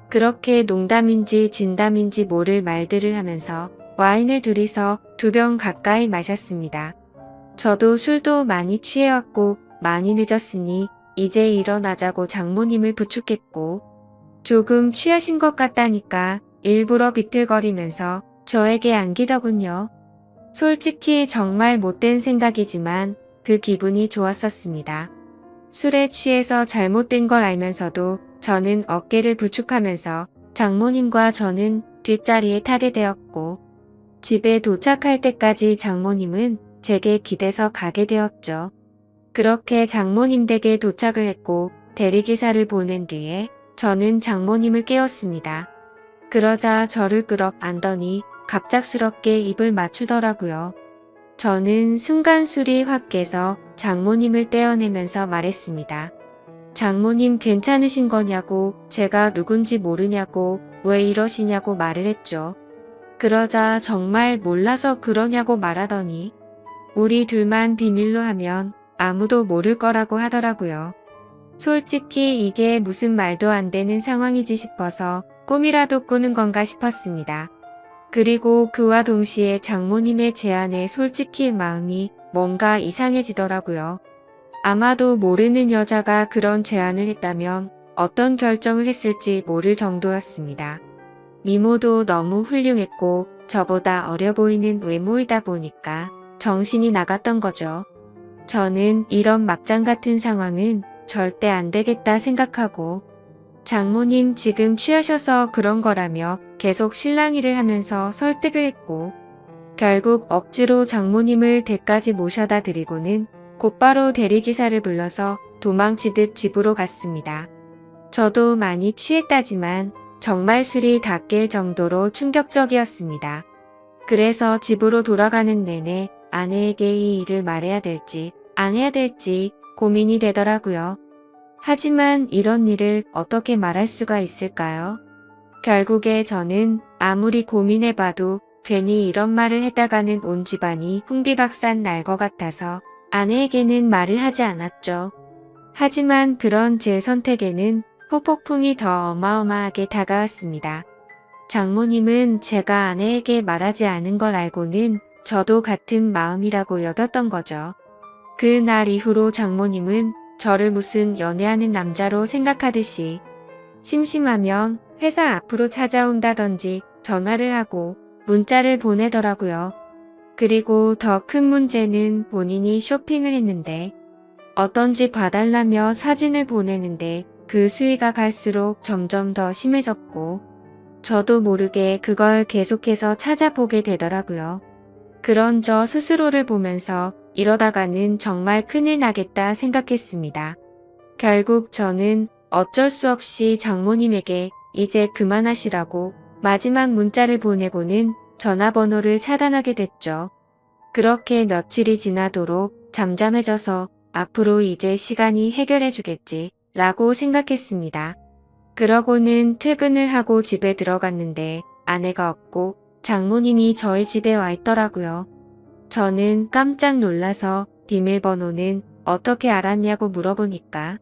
그렇게 농담인지 진담인지 모를 말들을 하면서 와인을 둘이서 2병 가까이 마셨습니다. 저도 술도 많이 취해왔고 많이 늦었으니 이제 일어나자고 장모님을 부축했고 조금 취하신 것 같다니까 일부러 비틀거리면서 저에게 안기더군요. 솔직히 정말 못된 생각이지만 그 기분이 좋았었습니다. 술에 취해서 잘못된 걸 알면서도 저는 어깨를 부축하면서 장모님과 저는 뒷자리에 타게 되었고 집에 도착할 때까지 장모님은 제게 기대서 가게 되었죠. 그렇게 장모님 댁에 도착을 했고 대리기사를 보낸 뒤에 저는 장모님을 깨웠습니다. 그러자 저를 끌어 안더니 갑작스럽게 입을 맞추더라고요. 저는 순간 술이 확 깨서 장모님을 떼어내면서 말했습니다. 장모님 괜찮으신 거냐고, 제가 누군지 모르냐고, 왜 이러시냐고 말을 했죠. 그러자 정말 몰라서 그러냐고 말하더니 우리 둘만 비밀로 하면 아무도 모를 거라고 하더라고요. 솔직히 이게 무슨 말도 안 되는 상황이지 싶어서 꿈이라도 꾸는 건가 싶었습니다. 그리고 그와 동시에 장모님의 제안에 솔직히 마음이 뭔가 이상해지더라고요. 아마도 모르는 여자가 그런 제안을 했다면 어떤 결정을 했을지 모를 정도였습니다. 미모도 너무 훌륭했고 저보다 어려 보이는 외모이다 보니까 정신이 나갔던 거죠. 저는 이런 막장 같은 상황은 절대 안 되겠다 생각하고 장모님 지금 취하셔서 그런 거라며 계속 실랑이를 하면서 설득을 했고 결국 억지로 장모님을 댁까지 모셔다 드리고는 곧바로 대리기사를 불러서 도망치듯 집으로 갔습니다. 저도 많이 취했다지만 정말 술이 다 깰 정도로 충격적이었습니다. 그래서 집으로 돌아가는 내내 아내에게 이 일을 말해야 될지 안 해야 될지 고민이 되더라고요. 하지만 이런 일을 어떻게 말할 수가 있을까요? 결국에 저는 아무리 고민해봐도 괜히 이런 말을 했다가는 온 집안이 풍비박산 날 것 같아서 아내에게는 말을 하지 않았죠. 하지만 그런 제 선택에는 후폭풍이 더 어마어마하게 다가왔습니다. 장모님은 제가 아내에게 말하지 않은 걸 알고는 저도 같은 마음이라고 여겼던 거죠. 그 날 이후로 장모님은 저를 무슨 연애하는 남자로 생각하듯이 심심하면 회사 앞으로 찾아온다든지 전화를 하고 문자를 보내더라고요. 그리고 더 큰 문제는 본인이 쇼핑을 했는데 어떤 집 봐달라며 사진을 보내는데 그 수위가 갈수록 점점 더 심해졌고 저도 모르게 그걸 계속해서 찾아보게 되더라고요. 그런 저 스스로를 보면서 이러다가는 정말 큰일 나겠다 생각했습니다. 결국 저는 어쩔 수 없이 장모님에게 이제 그만하시라고 마지막 문자를 보내고는 전화번호를 차단하게 됐죠. 그렇게 며칠이 지나도록 잠잠해져서 앞으로 이제 시간이 해결해 주겠지 라고 생각했습니다. 그러고는 퇴근을 하고 집에 들어갔는데 아내가 없고 장모님이 저희 집에 와 있더라고요. 저는 깜짝 놀라서 비밀번호는 어떻게 알았냐고 물어보니까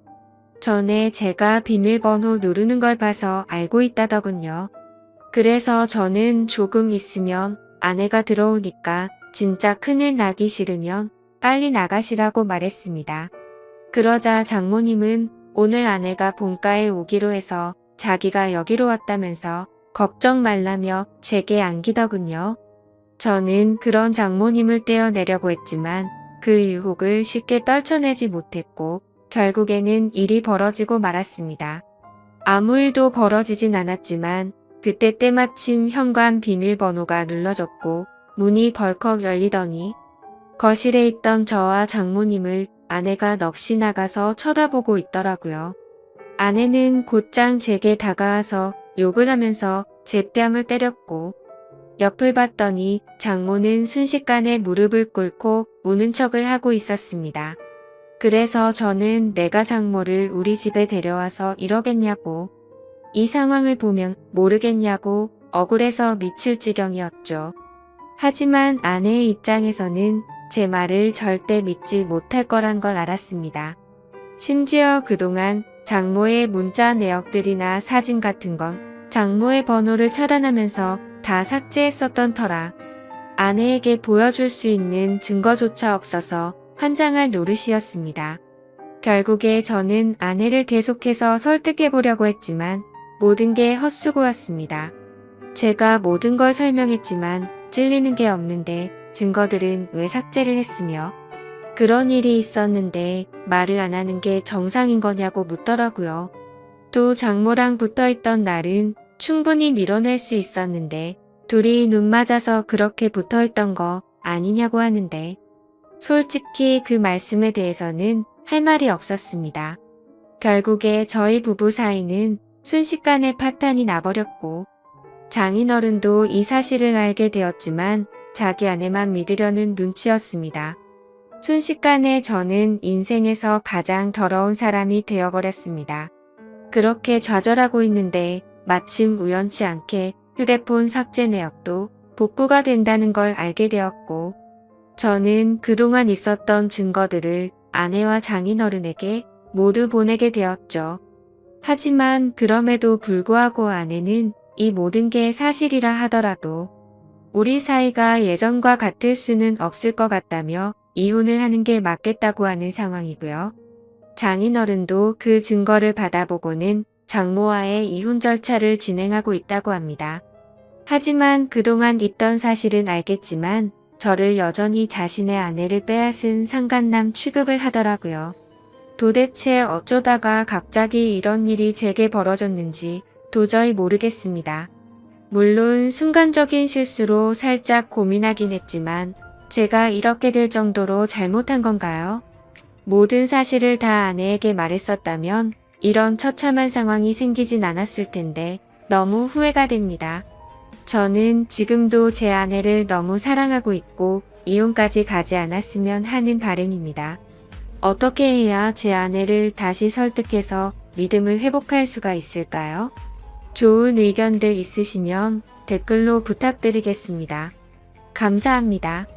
전에 제가 비밀번호 누르는 걸 봐서 알고 있다더군요. 그래서 저는 조금 있으면 아내가 들어오니까 진짜 큰일 나기 싫으면 빨리 나가시라고 말했습니다. 그러자 장모님은 오늘 아내가 본가에 오기로 해서 자기가 여기로 왔다면서 걱정 말라며 제게 안기더군요. 저는 그런 장모님을 떼어내려고 했지만 그 유혹을 쉽게 떨쳐내지 못했고 결국에는 일이 벌어지고 말았습니다. 아무 일도 벌어지진 않았지만 그때 때마침 현관 비밀번호가 눌러졌고 문이 벌컥 열리더니 거실에 있던 저와 장모님을 아내가 넋이 나가서 쳐다보고 있더라고요. 아내는 곧장 제게 다가와서 욕을 하면서 제 뺨을 때렸고 옆을 봤더니 장모는 순식간에 무릎을 꿇고 우는 척을 하고 있었습니다. 그래서 저는 내가 장모를 우리 집에 데려와서 이러겠냐고, 이 상황을 보면 모르겠냐고 억울해서 미칠 지경이었죠. 하지만 아내의 입장에서는 제 말을 절대 믿지 못할 거란 걸 알았습니다. 심지어 그동안 장모의 문자 내역들이나 사진 같은 건 장모의 번호를 차단하면서 다 삭제했었던 터라 아내에게 보여줄 수 있는 증거조차 없어서 환장할 노릇이었습니다. 결국에 저는 아내를 계속해서 설득해보려고 했지만 모든 게 헛수고였습니다. 제가 모든 걸 설명했지만 찔리는 게 없는데 증거들은 왜 삭제를 했으며 그런 일이 있었는데 말을 안 하는 게 정상인 거냐고 묻더라고요. 또 장모랑 붙어있던 날은 충분히 밀어낼 수 있었는데 둘이 눈 맞아서 그렇게 붙어있던 거 아니냐고 하는데 솔직히 그 말씀에 대해서는 할 말이 없었습니다. 결국에 저희 부부 사이는 순식간에 파탄이 나버렸고 장인어른도 이 사실을 알게 되었지만 자기 아내만 믿으려는 눈치였습니다. 순식간에 저는 인생에서 가장 더러운 사람이 되어버렸습니다. 그렇게 좌절하고 있는데 마침 우연치 않게 휴대폰 삭제 내역도 복구가 된다는 걸 알게 되었고 저는 그동안 있었던 증거들을 아내와 장인어른에게 모두 보내게 되었죠. 하지만 그럼에도 불구하고 아내는 이 모든 게 사실이라 하더라도 우리 사이가 예전과 같을 수는 없을 것 같다며 이혼을 하는 게 맞겠다고 하는 상황이고요. 장인어른도 그 증거를 받아보고는 장모와의 이혼 절차를 진행하고 있다고 합니다. 하지만 그동안 있던 사실은 알겠지만 저를 여전히 자신의 아내를 빼앗은 상간남 취급을 하더라고요. 도대체 어쩌다가 갑자기 이런 일이 제게 벌어졌는지 도저히 모르겠습니다. 물론 순간적인 실수로 살짝 고민하긴 했지만 제가 이렇게 될 정도로 잘못한 건가요? 모든 사실을 다 아내에게 말했었다면 이런 처참한 상황이 생기진 않았을 텐데 너무 후회가 됩니다. 저는 지금도 제 아내를 너무 사랑하고 있고 이혼까지 가지 않았으면 하는 바람입니다. 어떻게 해야 제 아내를 다시 설득해서 믿음을 회복할 수가 있을까요? 좋은 의견들 있으시면 댓글로 부탁드리겠습니다. 감사합니다.